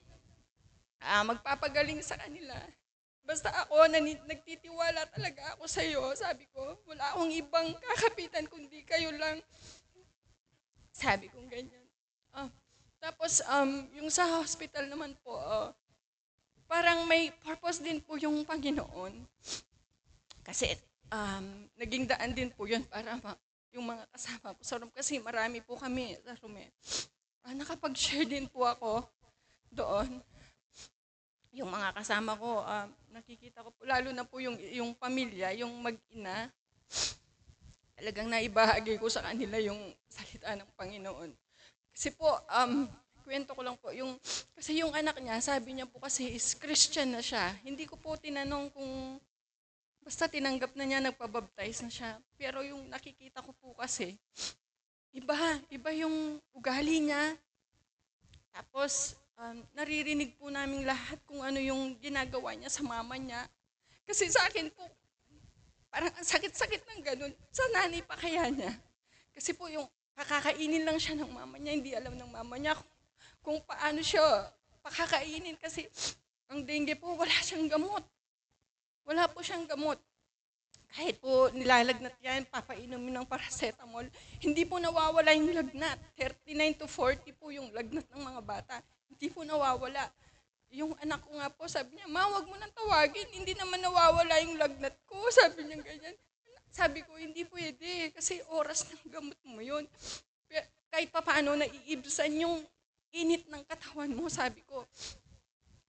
magpapagaling sa kanila. Basta ako, nagtitiwala talaga ako sa iyo. Sabi ko, wala akong ibang kakapitan kundi kayo lang. Sabi ko ganyan. Tapos, yung sa hospital naman po, parang may purpose din po yung Panginoon. Kasi, naging daan din po yun para yung mga kasama po sa room. Kasi marami po kami sa room. Nakapag-share din po ako doon. Yung mga kasama ko, nakikita ko po, lalo na po yung pamilya, yung mag-ina, talagang naibahagi ko sa kanila yung salita ng Panginoon. Kasi po, kwento ko lang po, kasi yung anak niya, sabi niya po kasi is Christian na siya. Hindi ko po tinanong kung, basta tinanggap na niya, nagpabaptize na siya. Pero yung nakikita ko po kasi, iba yung ugali niya. Tapos, naririnig po namin lahat kung ano yung ginagawa niya sa mama niya. Kasi sa akin po, parang ang sakit-sakit ng ganun. Sa nanay pa kaya niya. Kasi po yung pakakainin lang siya ng mama niya, hindi alam ng mama niya kung paano siya pakakainin. Kasi ang dengue po, wala siyang gamot. Wala po siyang gamot. Kahit po nilalagnat yan, papainumin ng paracetamol, hindi po nawawala yung lagnat. 39 to 40 po yung lagnat ng mga bata. Hindi po nawawala. Yung anak ko nga po, sabi niya, Ma, wag mo nang tawagin, hindi naman nawawala yung lagnat ko. Sabi niya ganyan. Sabi ko, hindi pwede, kasi oras ng gamot mo yun. Kahit pa paano, naiibsan yung init ng katawan mo, sabi ko.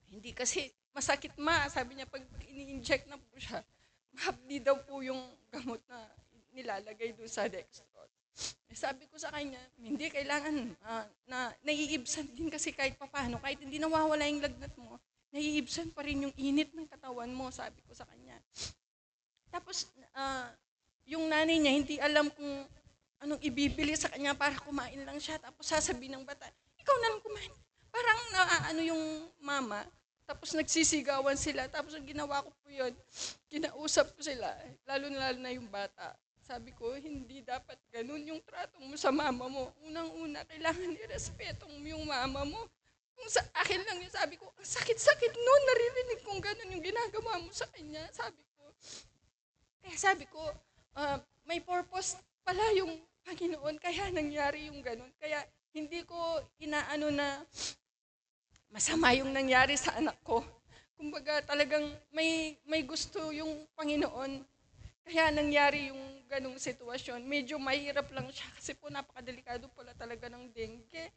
Hindi kasi masakit, Ma. Sabi niya, pag ini-inject na po siya, mahapdi daw po yung gamot na nilalagay doon sa dextrose. Sabi ko sa kanya, hindi kailangan na naiibsan din kasi kahit paano, kahit hindi nawawala yung lagnat mo, naiibsan pa rin yung init ng katawan mo, sabi ko sa kanya. Tapos, yung nanay niya, hindi alam kung anong ibibili sa kanya para kumain lang siya. Tapos sasabihin ng bata, ikaw na lang kumain. Parang yung mama, tapos nagsisigawan sila. Tapos ang ginawa ko po yun, kinausap ko sila, lalo na yung bata. Sabi ko, hindi dapat ganun yung trato mo sa mama mo. Unang-una, kailangan irespeto mo yung mama mo. Kung sa akin lang yun, sabi ko, ang sakit-sakit noon, naririnig kong ganun yung ginagawa mo sa kanya. Sabi ko, kaya sabi ko, may purpose pala yung Panginoon, kaya nangyari yung ganun. Kaya hindi ko inaano na masama yung nangyari sa anak ko. Kumbaga talagang may gusto yung Panginoon. kaya nangyari yung ganong sitwasyon. Medyo mahirap lang siya kasi po napakadelikado pala talaga ng dengue.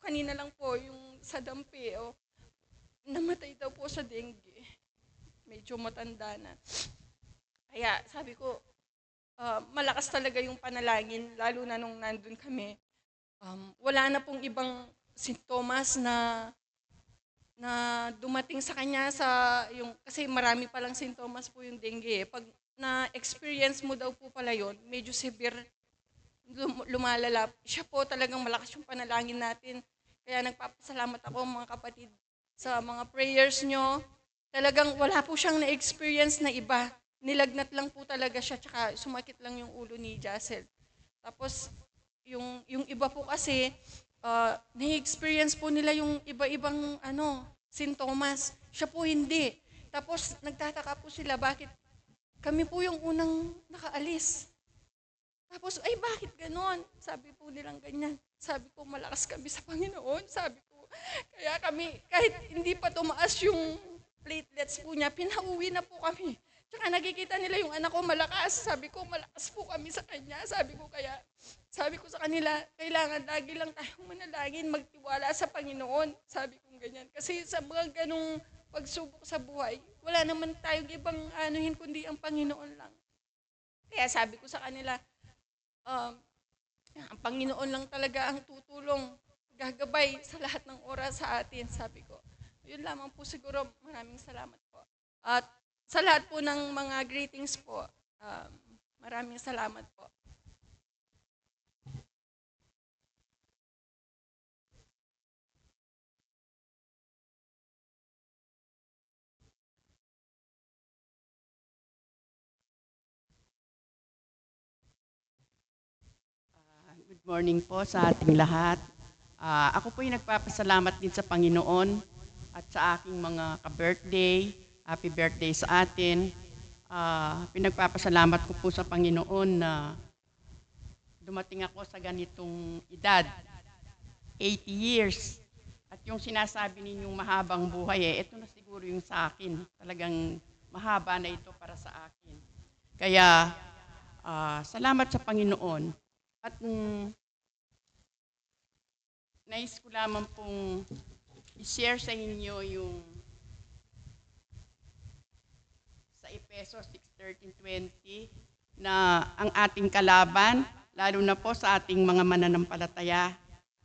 Kanina lang po yung sa dampi, namatay daw po sa dengue. Medyo matanda na. Kaya sabi ko, malakas talaga yung panalangin, lalo na nung nandun kami. Wala na pong ibang sintomas na dumating sa kanya kasi marami palang sintomas po yung dengue. Pag na-experience mo daw po pala yon, medyo severe, lumalala. Siya po talagang malakas yung panalangin natin. Kaya nagpapasalamat ako mga kapatid sa mga prayers nyo. Talagang wala po siyang na-experience na iba. Nilagnat lang po talaga siya, tsaka sumakit lang yung ulo ni Jacel. Tapos, yung iba po kasi, na-experience po nila yung iba-ibang sintomas. Siya po hindi. Tapos, nagtataka po sila, bakit kami po yung unang nakaalis. Tapos, ay bakit ganon? Sabi po nilang ganyan. Sabi ko, malakas kami sa Panginoon. Sabi ko, kaya kami, kahit hindi pa tumaas yung platelets po niya, pinauwi na po kami. Tsaka nakikita nila yung anak ko malakas. Sabi ko, malakas po kami sa kanya. Sabi ko sa kanila, kailangan lagi lang tayong manalangin, magtiwala sa Panginoon. Sabi ko ganyan. Kasi sa mga ganong pagsubok sa buhay, wala naman tayong ibang anuhin kundi ang Panginoon lang. Kaya sabi ko sa kanila, ang Panginoon lang talaga ang tutulong, gagabay sa lahat ng oras sa atin, sabi ko. Yun lamang po siguro, maraming salamat po. At sa lahat po ng mga greetings po, maraming salamat po. Good morning po sa ating lahat. Ako po yung nagpapasalamat din sa Panginoon at sa aking mga ka-birthday. Happy birthday sa atin. Pinagpapasalamat ko po sa Panginoon na dumating ako sa ganitong edad, 80 years. At yung sinasabi ninyong mahabang buhay, ito na siguro yung sa akin. Talagang mahaba na ito para sa akin. Kaya, salamat sa Panginoon. At nais ko lamang pong i-share sa inyo yung sa Efeso 6:13-20 na ang ating kalaban, lalo na po sa ating mga mananampalataya,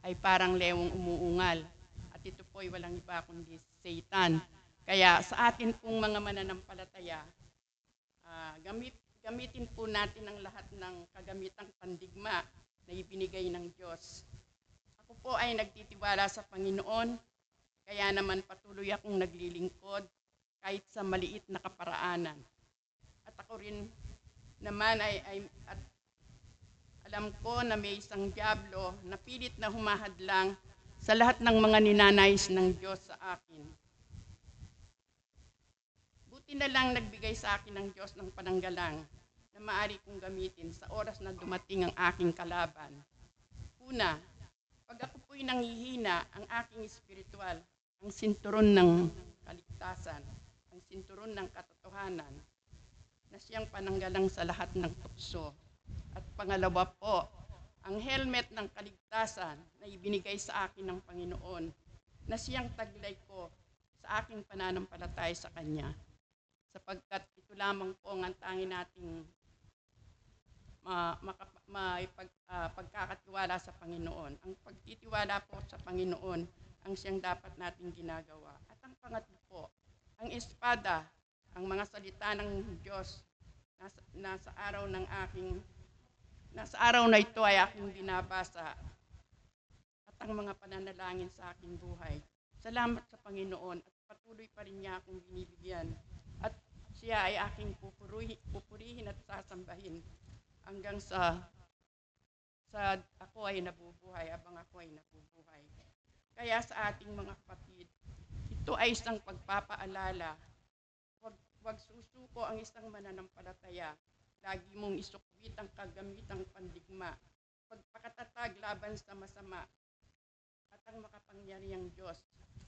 ay parang lewong umuungal. At ito po ay walang iba kundi Satan. Kaya sa atin pong mga mananampalataya, gamitin po natin ang lahat ng kagamitang pandigma na ibinigay ng Diyos. Ako po ay nagtitiwala sa Panginoon, kaya naman patuloy akong naglilingkod kahit sa maliit na kaparaanan. At ako rin naman at alam ko na may isang diablo na pilit na humahadlang sa lahat ng mga ninanais ng Diyos sa akin. Buti na lang nagbigay sa akin ng Diyos ng pananggalang na maaari kong gamitin sa oras na dumating ang aking kalaban. Una, pag ako po'y nanghihina, ang aking espiritual, ang sinturon ng kaligtasan, ang sinturon ng katotohanan, na siyang pananggalang sa lahat ng tukso. At pangalawa po, ang helmet ng kaligtasan na ibinigay sa akin ng Panginoon, na siyang taglay ko sa aking pananampalataya sa Kanya. Sapagkat ito lamang po ang tanging nating pagkakatiwala sa Panginoon. Ang pagtitiwala po sa Panginoon ang siyang dapat nating ginagawa. At ang pangatlo po, ang espada, ang mga salita ng Diyos nasa araw na ito ay aking binabasa at ang mga pananalangin sa aking buhay. Salamat sa Panginoon at patuloy pa rin niya akong binibigyan. At siya ay aking pupurihin at sasambahin hanggang sa ako ay nabubuhay, abang ako ay nabubuhay. Kaya sa ating mga kapatid, ito ay isang pagpapaalala. Huwag susuko ang isang mananampalataya. Lagi mong isukwit ang kagamitang pandigma. Pagpakatatag laban sa masama. At ang makapangyarihang Diyos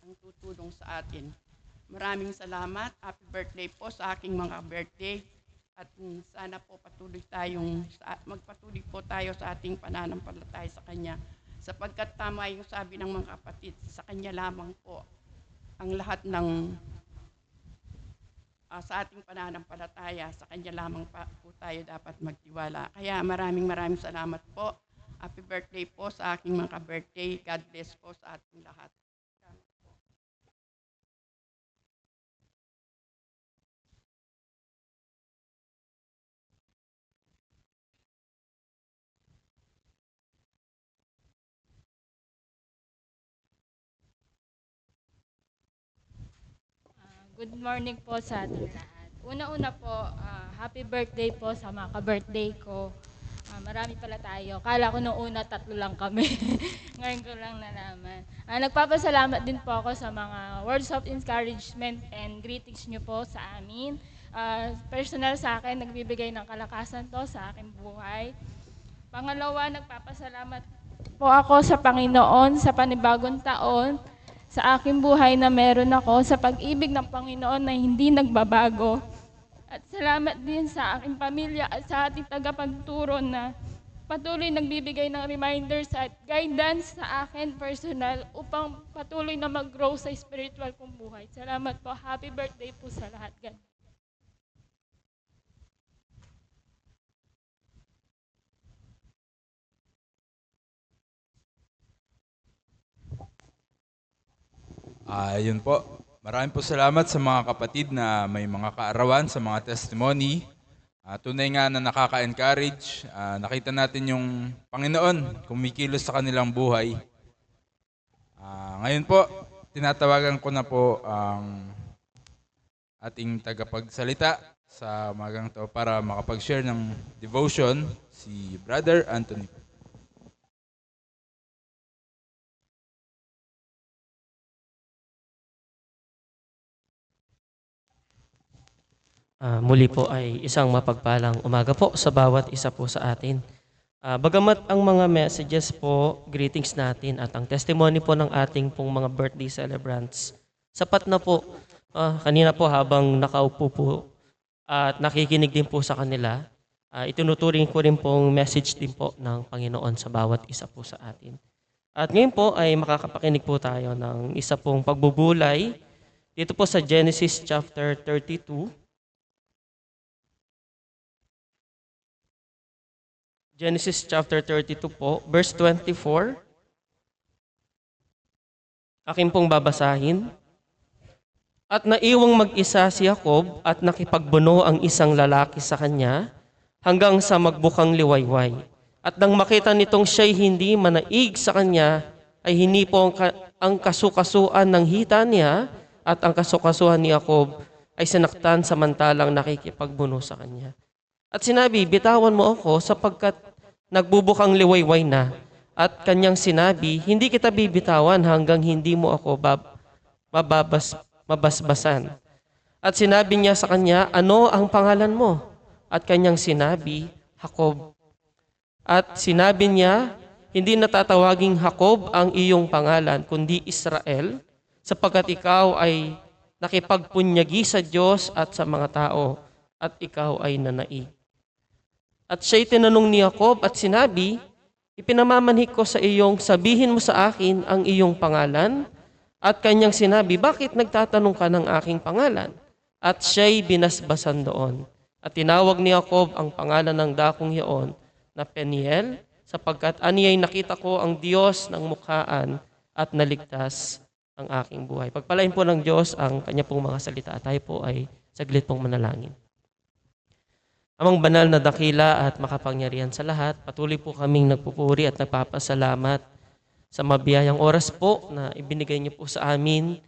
ang tutulong sa atin. Maraming salamat. Happy birthday po sa aking mga birthday. At sana po magpatuloy po tayo sa ating pananampalataya sa Kanya. Sapagkat tama yung sabi ng mga kapatid, sa Kanya lamang po ang lahat ng sa ating pananampalataya, sa Kanya lamang po tayo dapat magtiwala. Kaya maraming salamat po. Happy birthday po sa aking mga birthday. God bless po sa ating lahat. Good morning po sa ating lahat. Una-una po, happy birthday po sa mga ka-birthday ko. Marami pala tayo. Kala ko nung una 3 lang kami. Ngayon ko lang nalaman. Nagpapasalamat din po ako sa mga words of encouragement and greetings nyo po sa amin. Personal sa akin, nagbibigay ng kalakasan to sa aking buhay. Pangalawa, nagpapasalamat po ako sa Panginoon sa panibagong taon, sa aking buhay na meron ako, sa pag-ibig ng Panginoon na hindi nagbabago. At salamat din sa aking pamilya at sa ating tagapagturo na patuloy nagbibigay ng reminders at guidance sa akin personal upang patuloy na mag-grow sa spiritual kong buhay. Salamat po. Happy birthday po sa lahat. God. Yun po. Maraming po salamat sa mga kapatid na may mga kaarawan sa mga testimony. Tunay nga na nakaka-encourage. Nakita natin yung Panginoon kumikilos sa kanilang buhay. Ngayon po, tinatawagan ko na po ang ating tagapagsalita sa umagang to para makapag-share ng devotion, si Brother Anthony. Muli po ay isang mapagpalang umaga po sa bawat isa po sa atin. Bagamat ang mga messages po, greetings natin at ang testimony po ng ating pong mga birthday celebrants, sapat na po. Kanina po habang nakaupo po at nakikinig din po sa kanila, itinuturing ko rin pong message din po ng Panginoon sa bawat isa po sa atin. At ngayon po ay makakapakinig po tayo ng isa pong pagbubulay dito po sa Genesis chapter 32. Genesis chapter 32 po, verse 24. Akin pong babasahin. At naiwang mag-isa si Jacob at nakipagbuno ang isang lalaki sa kanya hanggang sa magbukang liwayway. At nang makita nitong siya'y hindi manaig sa kanya, ay hinipo ang kasukasuan ng hita niya at ang kasukasuan ni Jacob ay sinaktan samantalang nakikipagbuno sa kanya. At sinabi, bitawan mo ako sapagkat nagbubukang liwayway na. At kanyang sinabi, hindi kita bibitawan hanggang hindi mo ako mabasbasan. At sinabi niya sa kanya, ano ang pangalan mo? At kanyang sinabi, Jacob. At sinabi niya, hindi natatawaging Jacob ang iyong pangalan, kundi Israel, sapagkat ikaw ay nakipagpunyagi sa Diyos at sa mga tao, at ikaw ay nanaig. At siya'y tinanong ni Jacob at sinabi, ipinamamanhik ko sa iyong sabihin mo sa akin ang iyong pangalan. At kanyang sinabi, bakit nagtatanong ka ng aking pangalan? At siya'y binasbasan doon. At tinawag ni Jacob ang pangalan ng dakong iyon na Peniel, sapagkat aniya'y nakita ko ang Diyos ng mukhaan at naligtas ang aking buhay. Pagpalain po ng Diyos ang kanya pong mga salita. Tayo po ay saglit pong manalangin. Amang banal na dakila at makapangyarihan sa lahat, patuloy po kaming nagpupuri at nagpapasalamat sa mabiyayang oras po na ibinigay niyo po sa amin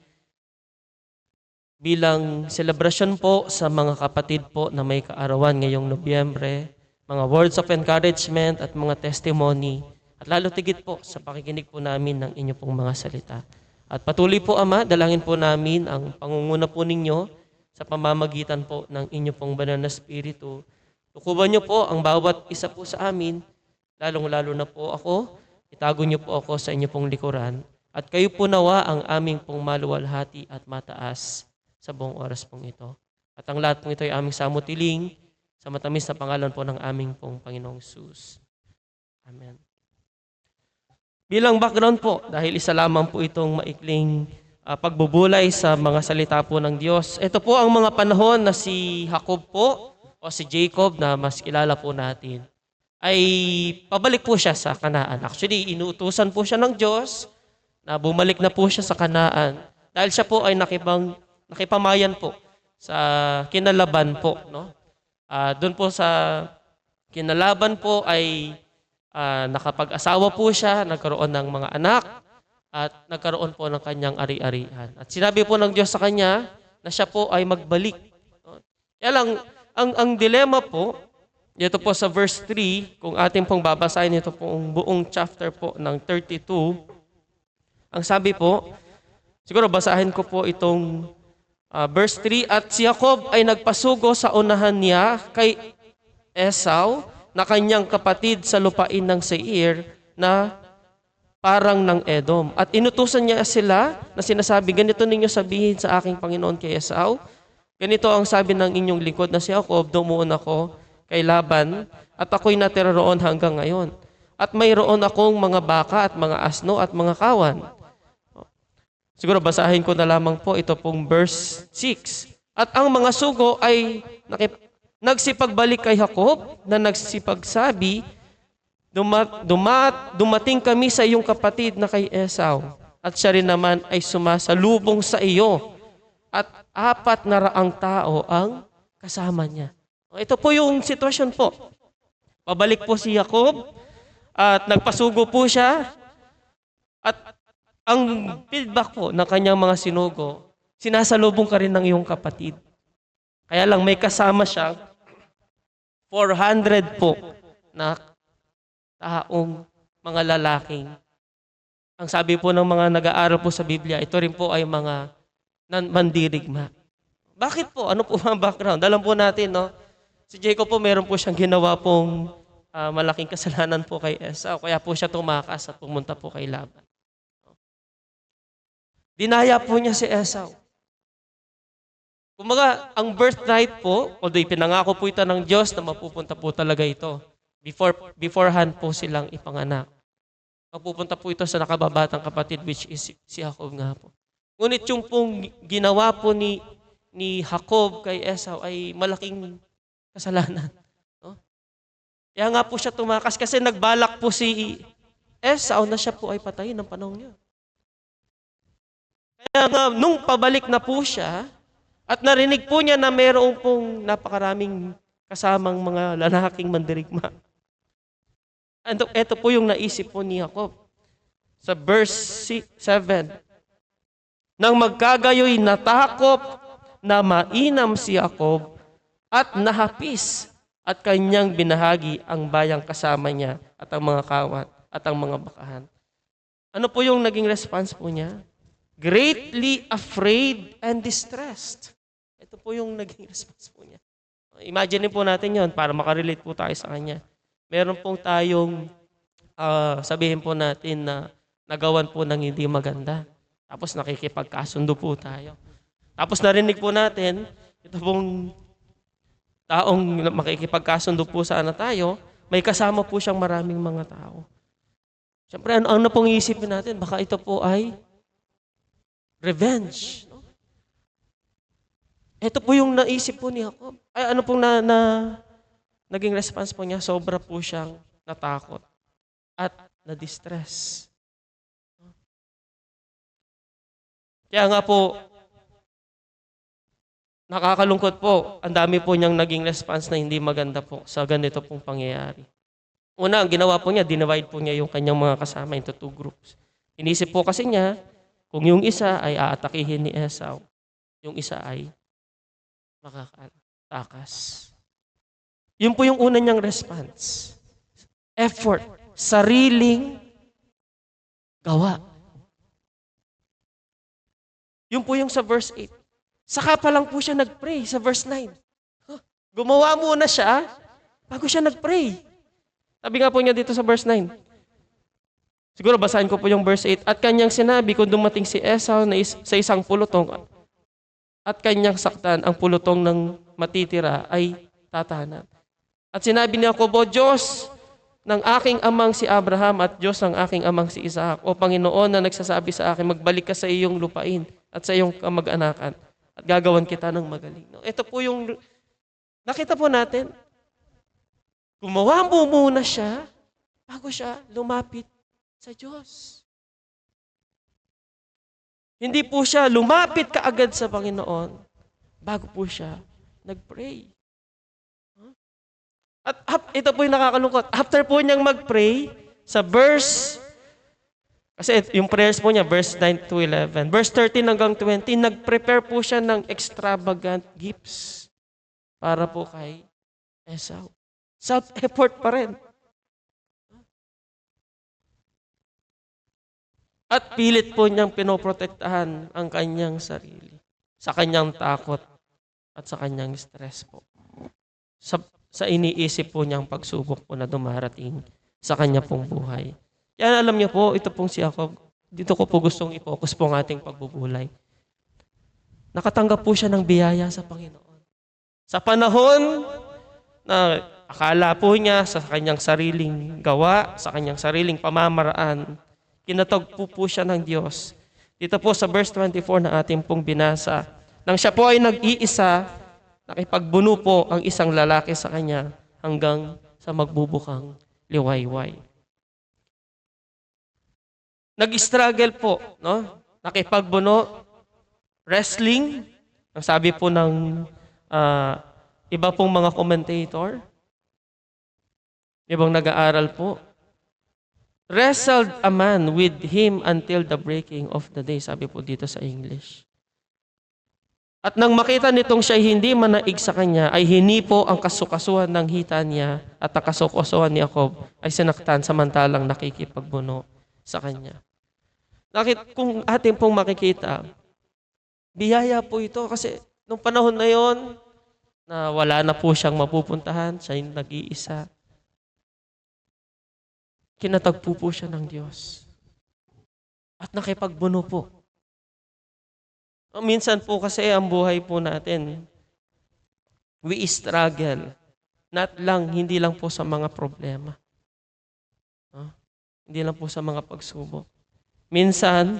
bilang selebrasyon po sa mga kapatid po na may kaarawan ngayong Nobyembre, mga words of encouragement at mga testimony, at lalo tigit po sa pakikinig po namin ng inyo pong mga salita. At patuloy po, Ama, dalangin po namin ang pangunguna po ninyo sa pamamagitan po ng inyo pong banal na Espiritu. Tukuban niyo po ang bawat isa po sa amin, lalong-lalo na po ako. Itago niyo po ako sa inyo pong likuran. At kayo po nawa ang aming pong maluwalhati at mataas sa buong oras pong ito. At ang lahat pong ito ay aming samutiling Sa matamis na pangalan po ng aming pong Panginoong Jesus. Amen. Bilang background po, dahil isa lamang po itong maikling pagbubulay sa mga salita po ng Diyos. Ito po ang mga panahon na si Jacob po o si Jacob na mas kilala po natin ay pabalik po siya sa Kanaan. Actually, inuutusan po siya ng Diyos na bumalik na po siya sa Kanaan dahil siya po ay nakipamayan po sa kinalaban po. No? Doon po sa kinalaban po ay nakapag-asawa po siya, nagkaroon ng mga anak, at nagkaroon po ng kanyang ari-arian. At sinabi po ng Diyos sa kanya na siya po ay magbalik. Kaya lang, ang dilema po, dito po sa verse 3, kung ating pong babasahin ito pong buong chapter po ng 32, ang sabi po, siguro basahin ko po itong verse 3, at si Jacob ay nagpasugo sa unahan niya kay Esau, na kanyang kapatid sa lupain ng Seir na parang ng Edom. At inutusan niya sila na sinasabi, ganito ninyo sabihin sa aking Panginoon kay Esau, ganito ang sabi ng inyong lingkod na si Jacob, dumuon ako kay Laban at ako'y natira roon hanggang ngayon. At mayroon akong mga baka at mga asno at mga kawan. Siguro basahin ko na lamang po ito pong verse 6. At ang mga sugo ay nagsipagbalik kay Jacob na nagsipagsabi, dumating kami sa iyong kapatid na kay Esau at siya rin naman ay sumasalubong sa iyo at 400 tao ang kasama niya. Ito po yung sitwasyon po. Pabalik po si Jacob at nagpasugo po siya at ang feedback po ng kanyang mga sinugo, sinasalubong ka rin ng iyong kapatid. Kaya lang may kasama siya 400 po na taong mga lalaking. Ang sabi po ng mga nag-aaral po sa Biblia, ito rin po ay mga mandirigma. Bakit po? Ano po ang background? Alam po natin, no? Si Jacob po, meron po siyang ginawa pong malaking kasalanan po kay Esau. Kaya po siya tumakas at pumunta po kay Laban. Dinaya po niya si Esau. Kumbaga, ang birthright po, although ipinangako po ito ng Diyos na mapupunta po talaga ito, beforehand po silang ipanganak. Mapupunta po ito sa nakababatang kapatid, which is si Jacob nga po. Ngunit yung pong ginawa po ni Jacob kay Esau ay malaking kasalanan. No? Kaya nga po siya tumakas kasi nagbalak po si Esau na siya po ay patayin ng panahon niya. Kaya nga, nung pabalik na po siya, at narinig po niya na mayroong pong napakaraming kasamang mga lalaking mandirigma. Ito po yung naisip po ni Jacob. Sa verse 7, nang magkagayoy natakop na mainam si Jacob at nahapis at kanyang binahagi ang bayang kasama niya at ang mga kawat at ang mga bakahan. Ano po yung naging response po niya? Greatly afraid and distressed. Ito po yung naging response po niya. Imagine po natin yon para makarelate po tayo sa kanya. Meron pong tayong sabihin po natin na nagawan po ng hindi maganda. Tapos nakikipagkasundo po tayo. Tapos narinig po natin, ito pong taong makikipagkasundo po sana tayo, may kasama po siyang maraming mga tao. Siyempre, ano pong iisipin natin? Baka ito po ay revenge. No? Ito po yung naisip po ni Jacob. Ay, ano pong naging response po niya? Sobra po siyang natakot at na-distress. Kaya nga po, nakakalungkot po, ang dami po niyang naging response na hindi maganda po sa ganito pong pangyayari. Una, ang ginawa po niya, dinivide po niya yung kanyang mga kasama into 2 groups. Inisip po kasi niya, kung yung isa ay aatakihin ni Esau, yung isa ay makakatakas. Yun po yung una niyang response. Effort. Sariling gawa. Yun po yung sa verse 8. Saka pa lang po siya nag-pray sa verse 9. Gumawa muna siya bago siya nag-pray. Sabi nga po niya dito sa verse 9. Siguro basahin ko po yung verse 8. At kanyang sinabi, kung dumating si Esau sa isang pulutong at kanyang saktan, ang pulutong ng matitira ay tatahanan. At sinabi ni Jacob, O Diyos ng aking amang si Abraham at Diyos ng aking amang si Isaac, O Panginoon na nagsasabi sa akin, magbalik ka sa iyong lupain at sa iyong kamag-anakan at gagawan kita ng magaling. No? Ito po yung, nakita po natin, gumawa mo muna siya bago siya lumapit sa Diyos. Hindi po siya lumapit kaagad sa Panginoon bago po siya nag-pray. At ito po yung nakakalungkot. After po niyang mag-pray, sa verse, kasi yung prayers po niya, verse 9 to 11, verse 13 hanggang 20, nag-prepare po siya ng extravagant gifts para po kay Esau. Self-effort pa rin. At pilit po niyang pinoprotektahan ang kanyang sarili sa kanyang takot at sa kanyang stress po. Sa iniisip po niyang pagsubok po na dumarating sa kanya pong buhay. Yan alam niyo po, ito pong si Jacob, dito ko po gustong i-focus po ang ating pagbubulay. Nakatanggap po siya ng biyaya sa Panginoon. Sa panahon na akala po niya sa kanyang sariling gawa, sa kanyang sariling pamamaraan, kinatagpo po siya ng Diyos. Dito po sa verse 24 na ating pong binasa, nang siya po ay nag-iisa, nakipagbuno po ang isang lalaki sa kanya hanggang sa magbubukang liwayway. Nag-struggle po, no? Nakipagbuno, wrestling, ang sabi po ng iba pong mga commentator, ibang nag-aaral po, wrestled a man with him until the breaking of the day. Sabi po dito sa English. At nang makita nitong siya hindi manaig sa kanya, ay hinipo ang kasukasuhan ng hita niya at ang kasukasuhan ni Jacob ay sinaktan samantalang nakikipagbuno sa kanya. Kung ating pong makikita, biyaya po ito kasi nung panahon na yon na wala na po siyang mapupuntahan, siya yung nag-iisa. Kinatagpo po siya ng Diyos. At nakipagbuno po. Minsan po kasi ang buhay po natin, we struggle. Hindi lang po sa mga problema. Hindi lang po sa mga pagsubok. Minsan,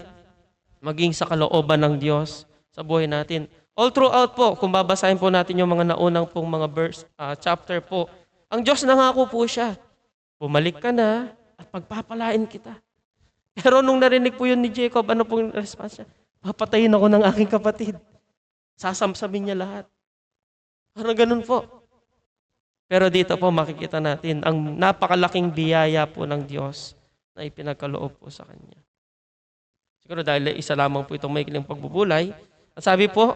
maging sa kalooban ng Diyos sa buhay natin. All throughout po, kung babasahin po natin yung mga naunang pong mga verse, chapter po, ang Diyos nangako po siya. Bumalik ka na, at pagpapalain kita. Pero nung narinig po yun ni Jacob, ano pong response niya? Papatayin ako ng aking kapatid. Sasamsamin niya lahat. Parang ganun po. Pero dito po makikita natin ang napakalaking biyaya po ng Diyos na ipinagkaloob po sa Kanya. Siguro dahil isa lamang po itong maikling pagbubulay. At sabi po,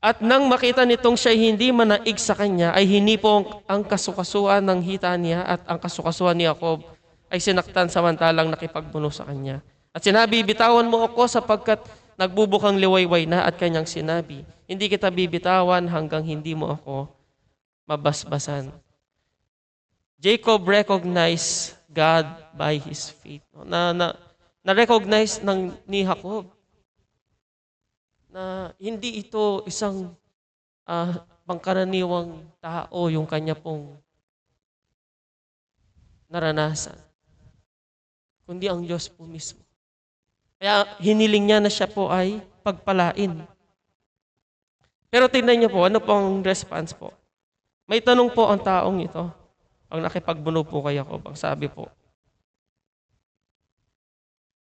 at nang makita nitong siya hindi manaig sa kanya, ay hinipo ang kasukasuan ng hita niya at ang kasukasuan ni Jacob ay sinaktan samantalang nakipagbuno sa kanya. At sinabi, bitawan mo ako sapagkat nagbubukang liwayway na at kanyang sinabi, hindi kita bibitawan hanggang hindi mo ako mabasbasan. Jacob recognized God by his faith. Na-recognize ni Jacob na hindi ito isang pangkaraniwang tao yung kanya pong naranasan, kundi ang Diyos po mismo. Kaya hiniling niya na siya po ay pagpalain. Pero tingnan niyo po, ano pong response po? May tanong po ang taong ito, ang nakipagbuno po kay Jacob, ang sabi po.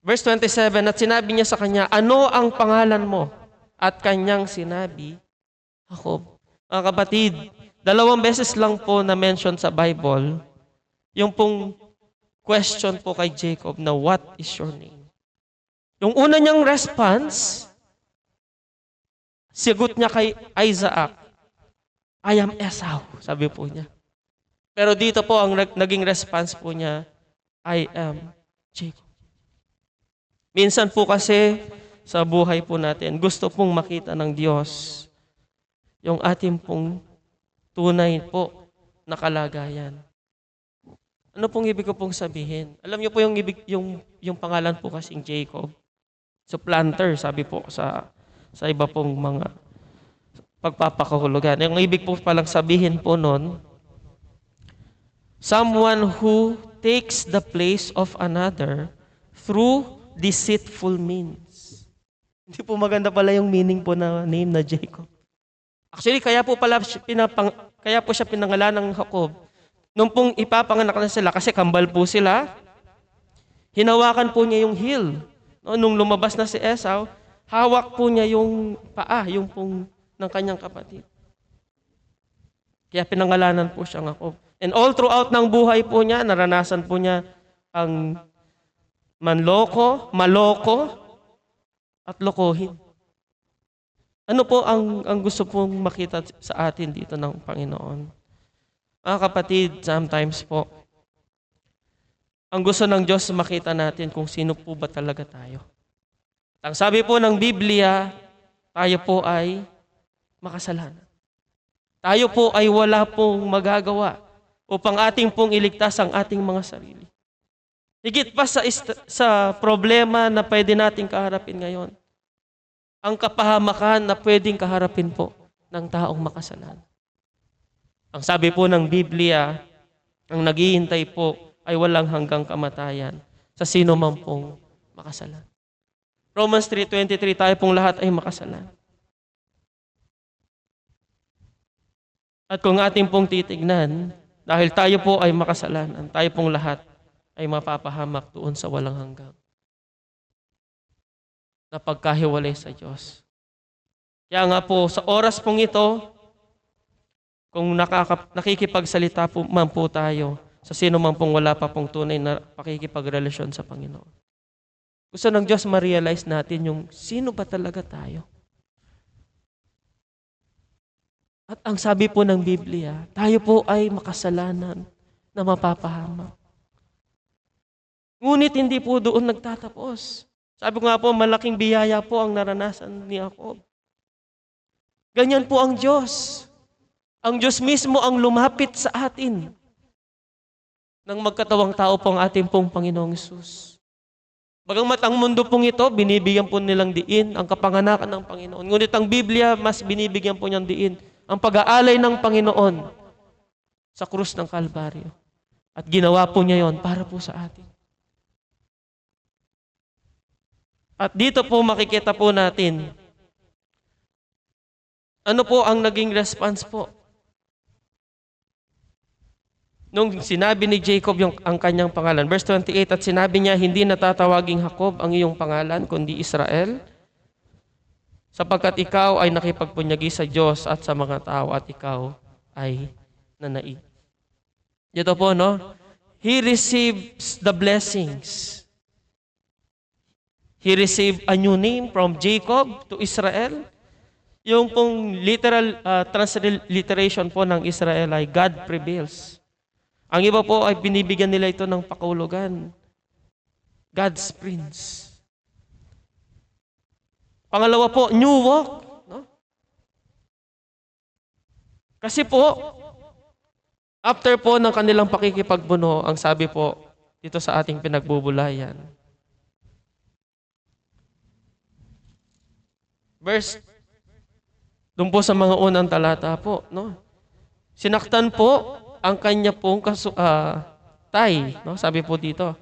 Verse 27, at sinabi niya sa kanya, ano ang pangalan mo? At kanyang sinabi, Jacob. Mga kapatid, 2 beses lang po na mention sa Bible, yung pong question po kay Jacob na what is your name? Yung una niyang response, sigot niya kay Isaac, I am Esau, sabi po niya. Pero dito po ang naging response po niya, I am Jacob. Minsan po kasi, sa buhay po natin, gusto pong makita ng Diyos yung ating pong tunay po na kalagayan. Ano pong ibig ko pong sabihin? Alam niyo po yung pangalan po kasing Jacob. Supplanter, sabi po sa iba pong mga pagpapakahulugan. Yung ibig po palang sabihin po nun, someone who takes the place of another through deceitful means. Hindi po maganda pala yung meaning po na name na Jacob. Actually, kaya po siya pinangalan ng Jacob. Nung pong ipapanganak na sila, kasi kambal po sila, hinawakan po niya yung heel. No, nung lumabas na si Esau, hawak po niya yung paa, yung pong ng kanyang kapatid. Kaya pinangalanan po siya Jacob. And all throughout ng buhay po niya, naranasan po niya ang manloko, maloko, at lokohin. Ano po ang gusto pong makita sa atin dito ng Panginoon? Mga kapatid, sometimes po, ang gusto ng Diyos makita natin kung sino po ba talaga tayo. Ang sabi po ng Biblia, tayo po ay makasalanan. Tayo po ay wala pong magagawa upang ating pong iligtas ang ating mga sarili. Higit pa sa problema na pwede nating kaharapin ngayon, ang kapahamakan na pwedeng kaharapin po ng taong makasalanan. Ang sabi po ng Biblia, ang naghihintay po ay walang hanggang kamatayan sa sino man pong makasalan. Romans 3:23, tayo pong lahat ay makasalan. At kung ating pong titignan, dahil tayo po ay makasalanan, tayo pong lahat ay mapapahamak doon sa walang hanggang na pagkahiwalay sa Diyos. Kaya nga po, sa oras pong ito, kung nakikipagsalita po man po tayo sa sino man pong wala pa pong tunay na pakikipagrelasyon sa Panginoon, gusto ng Diyos ma-realize natin yung sino ba talaga tayo. At ang sabi po ng Biblia, tayo po ay makasalanan na mapapahamak. Ngunit hindi po doon nagtatapos. Sabi ko nga po, malaking biyaya po ang naranasan ni Jacob. Ganyan po ang Diyos. Ang Diyos mismo ang lumapit sa atin nang magkatawang tao po ang ating pong Panginoong Hesus. Bagamat ang mundo pong ito, binibigyan po nilang diin ang kapanganakan ng Panginoon. Ngunit ang Biblia, mas binibigyan po niyang diin ang pag-aalay ng Panginoon sa krus ng Kalbaryo. At ginawa po niya yon para po sa atin. At dito po makikita po natin, ano po ang naging response po? Nung sinabi ni Jacob ang kanyang pangalan, verse 28, at sinabi niya, hindi natatawaging Jacob ang iyong pangalan, kundi Israel, sapagkat ikaw ay nakipagpunyagi sa Diyos at sa mga tao at ikaw ay nanaig. Dito po, no? He receives the blessings. He received a new name from Jacob to Israel. Yung pong literal transliteration po ng Israel ay God prevails. Ang iba po ay binibigyan nila ito ng pakahulugan. God's Prince. Pangalawa po, new walk. No? Kasi po, after po ng kanilang pakikipagbuno, ang sabi po dito sa ating pinagbubulayan, verse, doon po sa mga unang talata po, no? Sinaktan po ang kanya pong tay, no? Sabi po dito.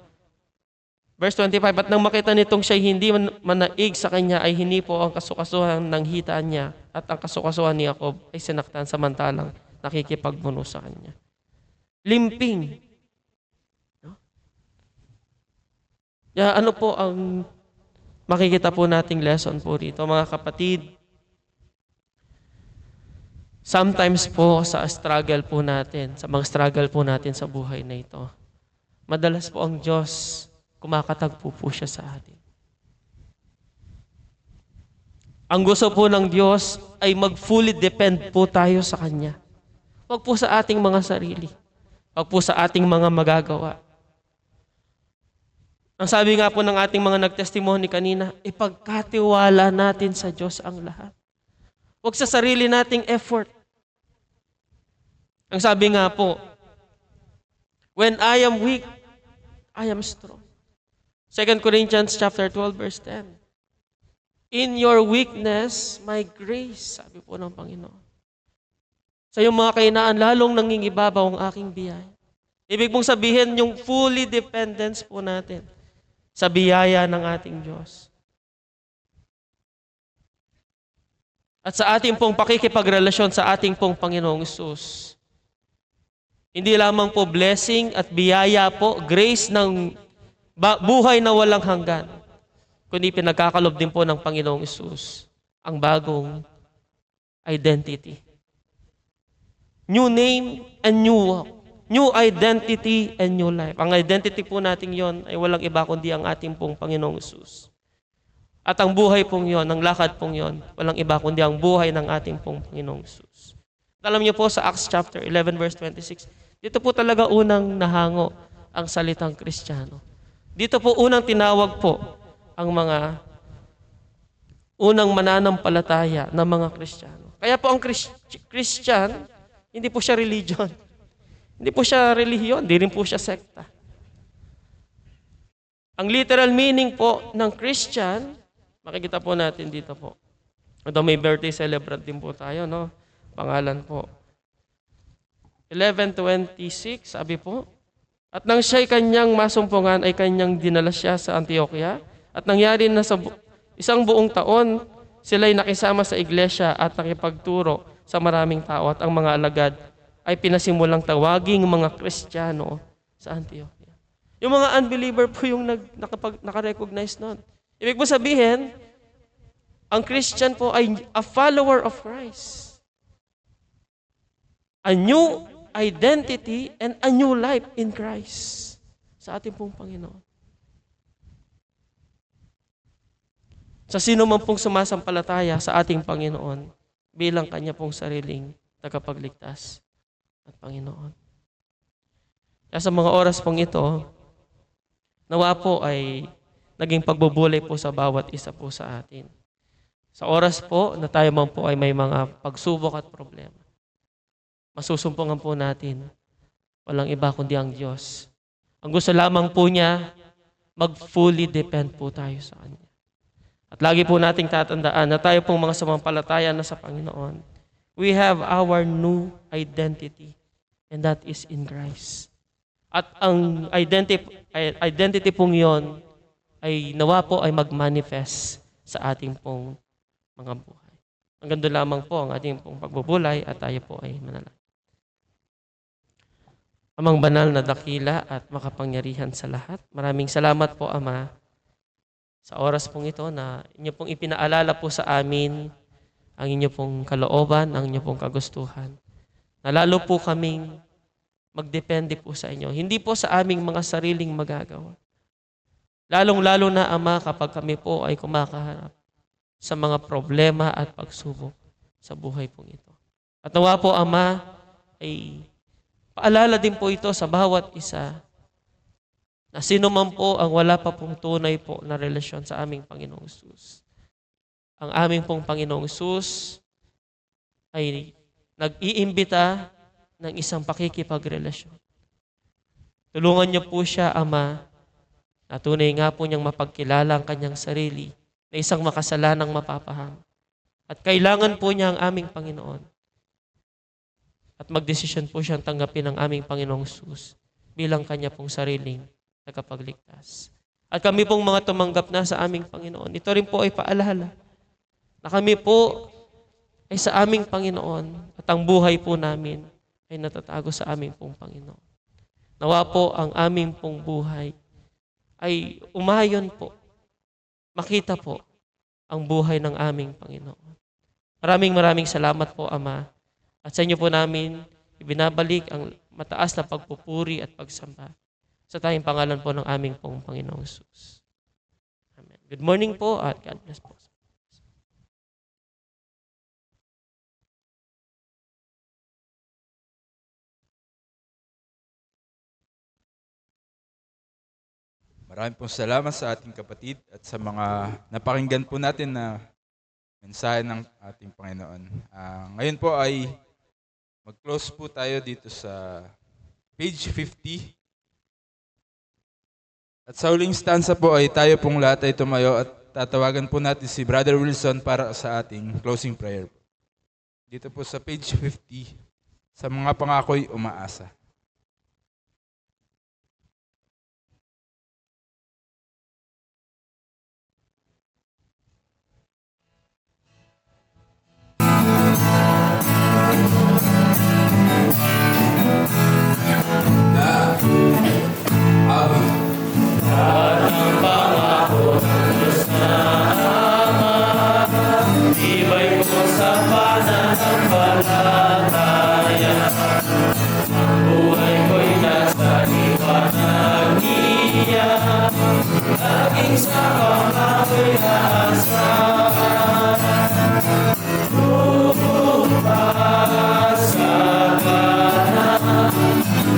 Verse 25, at nang makita nitong siya hindi manaig sa kanya, ay hini po ang kasukasuhan ng hitaan niya, at ang kasukasuhan ni Jacob ay sinaktan samantalang nakikipagbuno sa kanya. Limping. No? Ano po ang makikita po nating lesson po rito, mga kapatid. Sometimes po sa struggle po natin, sa mga struggle po natin sa buhay na ito, madalas po ang Diyos, kumakatagpo po siya sa atin. Ang gusto po ng Diyos ay mag-fully depend po tayo sa Kanya. Huwag po sa ating mga sarili. Huwag po sa ating mga magagawa. Ang sabi nga po ng ating mga nagtestimony kanina, ipagkatiwala natin sa Diyos ang lahat. Huwag sa sarili nating effort. Ang sabi nga po, when I am weak, I am strong. 2 Corinthians chapter 12, verse 10. In your weakness, my grace, sabi po ng Panginoon. Sa iyong mga kahinaan, lalong nangingibabaw ang aking biyaya. Ibig pong sabihin, yung fully dependence po natin sa biyaya ng ating Diyos. At sa ating pong pakikipagrelasyon sa ating pong Panginoong Hesus. Hindi lamang po blessing at biyaya po, grace ng buhay na walang hanggan, kundi pinagkakalob din po ng Panginoong Hesus ang bagong identity. New name and new walk. New identity and new life. Ang identity po natin yon ay walang iba kundi ang ating pong Panginoong Hesus. At ang buhay pong yon, ang lakad pong yon, walang iba kundi ang buhay ng ating pong Panginoong Hesus. Alam niyo po sa Acts chapter 11 verse 26, dito po talaga unang nahango ang salitang Kristiyano. Dito po unang tinawag po ang mga unang mananampalataya ng mga Kristiyano. Kaya po ang Christian, hindi po siya religion. Hindi po siya relihiyon, hindi rin po siya sekta. Ang literal meaning po ng Christian, makikita po natin dito po. Ito may birthday celebrant din po tayo, no? Pangalan po. 11:26, sabi po, at nang siya'y kanyang masumpungan ay kanyang dinala siya sa Antioquia at nangyari na sa isang buong taon, sila'y nakisama sa iglesia at nakipagturo sa maraming tao at ang mga alagad ay pinasimulang tawaging mga Kristiyano sa Antioquia. Yung mga unbeliever po yung nakarecognize nun. Ibig po sabihin, ang Christian po ay a follower of Christ. A new identity and a new life in Christ sa ating pong Panginoon. Sa sino man pong sumasampalataya sa ating Panginoon bilang kanya pong sariling tagapagligtas at Panginoon. Kaya sa mga oras pong ito, nawa po ay naging pagbubulay po sa bawat isa po sa atin. Sa oras po na tayo man po ay may mga pagsubok at problema, masusumpungan po natin, walang iba kundi ang Diyos. Ang gusto lamang po niya, mag-fully depend po tayo sa Kanya. At lagi po nating tatandaan na tayo pong mga sumampalataya na sa Panginoon, we have our new identity, and that is in Christ. At ang identity pong yon ay nawa po ay mag-manifest sa ating pong mga buhay. Ang ganda lamang po ang ating pong pagbubulay at tayo po ay manalangin. Amang banal na dakila at makapangyarihan sa lahat, maraming salamat po, Ama, sa oras pong ito na inyo pong ipinaalala po sa amin ang inyo pong kalooban, ang inyo pong kagustuhan. Na lalo po kaming magdepende po sa inyo. Hindi po sa aming mga sariling magagawa. Lalong-lalo na, Ama, kapag kami po ay kumakaharap sa mga problema at pagsubok sa buhay pong ito. At nawa po, Ama, ay paalala din po ito sa bawat isa na sino man po ang wala pa pong tunay po na relasyon sa aming Panginoong Hesus. Ang aming pong Panginoong Hesus ay nag-iimbita ng isang pakikipagrelasyon. Tulungan niyo po siya, Ama, na tunay nga po niyang mapagkilala ang kanyang sarili na isang makasalanang mapapaham. At kailangan po niya ang aming Panginoon. At magdesisyon po siyang tanggapin ang aming Panginoong Hesus bilang kanya pong sariling tagapagligtas. At kami pong mga tumanggap na sa aming Panginoon, ito rin po ay paalala na kami po ay sa aming Panginoon at ang buhay po namin ay natatago sa aming pong Panginoon. Nawa po ang aming pong buhay ay umayon po, makita po ang buhay ng aming Panginoon. Maraming salamat po, Ama. At sa inyo po namin ibinabalik ang mataas na pagpupuri at pagsamba sa tayong pangalan po ng aming pong Panginoong Hesus. Amen. Good morning po at God bless po. Maraming pong salamat sa ating kapatid at sa mga napakinggan po natin na mensahe ng ating Panginoon. Ngayon po ay mag-close po tayo dito sa page 50. At sa huling stanza po ay tayo pong lahat ay tumayo at tatawagan po natin si Brother Wilson para sa ating closing prayer. Dito po sa page 50, sa mga pangako'y umaasa. Iba'y ko sa pananampalataya, ang buhay ko'y nasa liwanag niya, laging sa pangako'y aasa. Lupas sa kanan,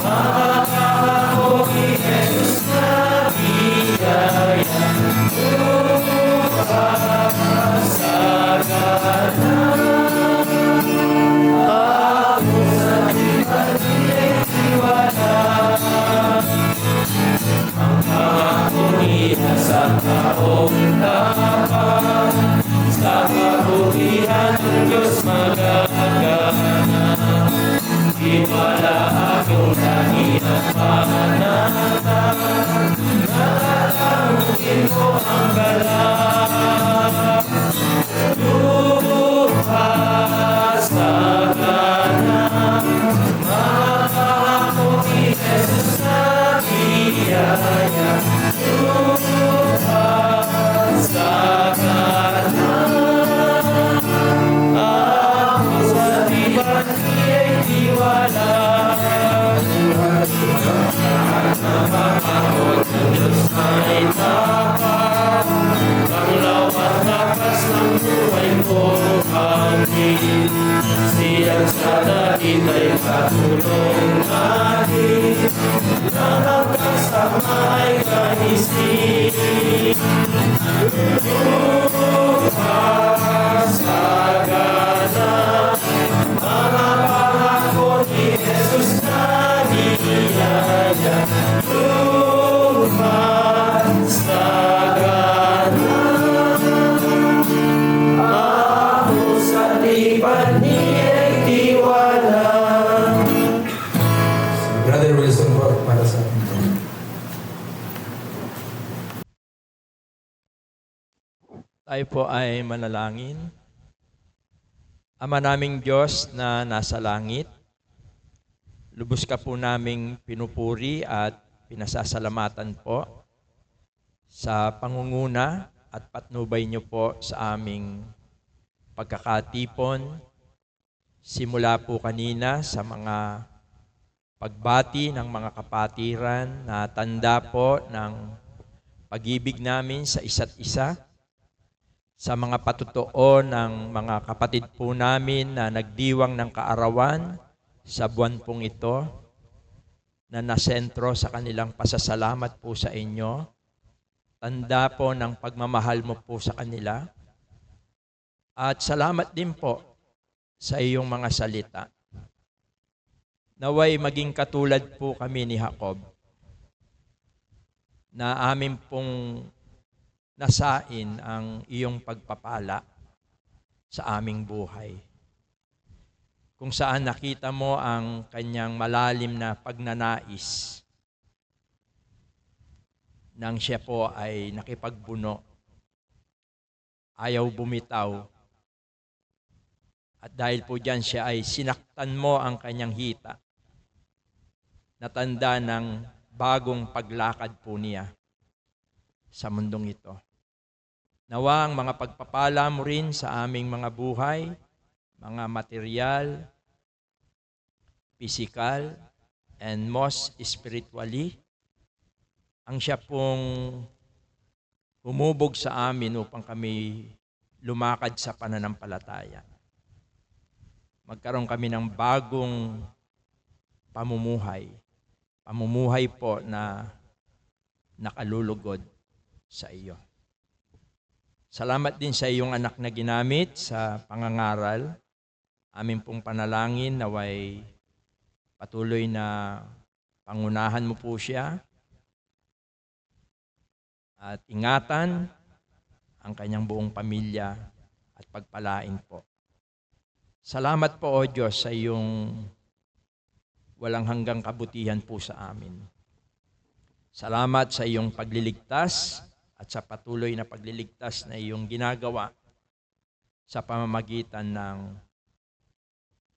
makakako ni Jesus na biyaya. Lupas sa kanan, ako sa ibang tiwala. Ang pangako niya sa taong dapat, sa kabutihan ng Diyos magagana. Tiwala akong dahilan pananatak, natatanggin ko ang galak. Lupas sa kanan, makakako ni Jesus na biyaya. Lupas sa kanan, ako sa tipan niya'y tiwala. Napakakot ng Diyos ay tapat, panglawas lakas ng buhay ko hangin. Silang sa dalit ay katulong natin, na magkasama ay kanisip. Lupas sa kanan, mga pangako ni Jesus na biyaya. Lupas sa kanan, ako sa lipan niya'y tiwala. Brother Wilson po para sa ating Tayo po ay manalangin. Ama naming Diyos na nasa langit, lubos ka po naming pinupuri at pinasasalamatan po sa pangunguna at patnubay niyo po sa aming pagkakatipon. Simula po kanina sa mga pagbati ng mga kapatiran na tanda po ng pag-ibig namin sa isa't isa, sa mga patutuo ng mga kapatid po namin na nagdiwang ng kaarawan sa buwan pong ito, na nasentro sa kanilang pasasalamat po sa inyo. Tanda po ng pagmamahal mo po sa kanila. At salamat din po sa iyong mga salita. Naway maging katulad po kami ni Jacob, na amin pong nasain ang iyong pagpapala sa aming buhay. Kung saan nakita mo ang kanyang malalim na pagnanais nang siya po ay nakipagbuno, ayaw bumitaw, at dahil po diyan siya ay sinaktan mo ang kanyang hita, natanda ng bagong paglakad po niya sa mundong ito. Nawa ang mga pagpapala mo rin sa aming mga buhay, mga material, physical, and most spiritually, ang siya pong humubog sa amin upang kami lumakad sa pananampalataya. Magkaroon kami ng bagong pamumuhay. Pamumuhay po na nakalulugod sa iyo. Salamat din sa iyong anak na ginamit sa pangangaral. Amin pong panalangin naway patuloy na pangunahan mo po siya at ingatan ang kanyang buong pamilya at pagpalain po. Salamat po, O Diyos, sa iyong walang hanggang kabutihan po sa amin. Salamat sa iyong pagliligtas at sa patuloy na pagliligtas na iyong ginagawa sa pamamagitan ng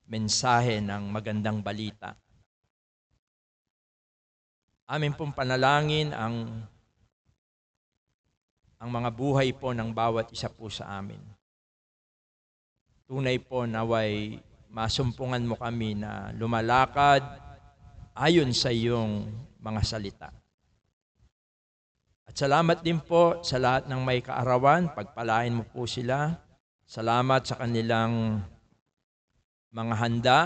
mensahe ng magandang balita. Amin pong panalangin ang mga buhay po ng bawat isa po sa amin. Tunay po naway masumpungan mo kami na lumalakad ayon sa iyong mga salita. At salamat din po sa lahat ng may kaarawan, pagpalain mo po sila. Salamat sa kanilang mga handa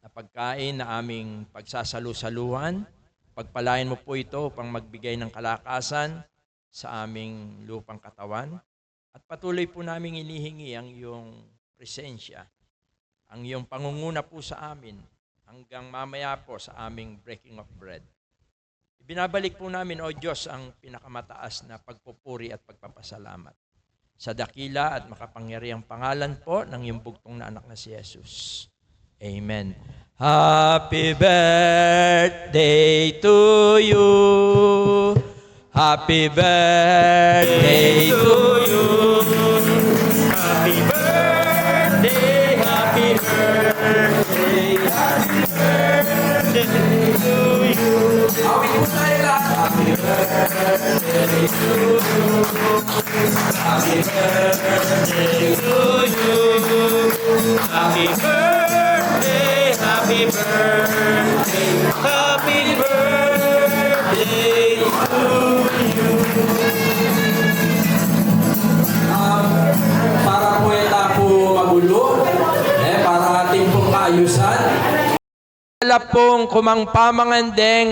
na pagkain na aming pagsasalu-saluhan. Pagpalain mo po ito upang magbigay ng kalakasan sa aming lupang katawan. At patuloy po naming inihingi ang iyong presensya, ang iyong pangunguna po sa amin hanggang mamaya po sa aming breaking of bread. Ibinabalik po namin, O Diyos, ang pinakamataas na pagpupuri at pagpapasalamat sa dakila at makapangyarihang pangalan po ng iyong bugtong na anak na si Jesus. Amen. Happy birthday to you. Happy birthday to you. Happy birthday, happy birthday, happy birthday to you. Happy birthday to you. Happy birthday to you. Happy birthday, happy birthday, happy birthday to you. Para po ito po magulo, para ating pong kaayusan. Wala pong kumangpamangandeng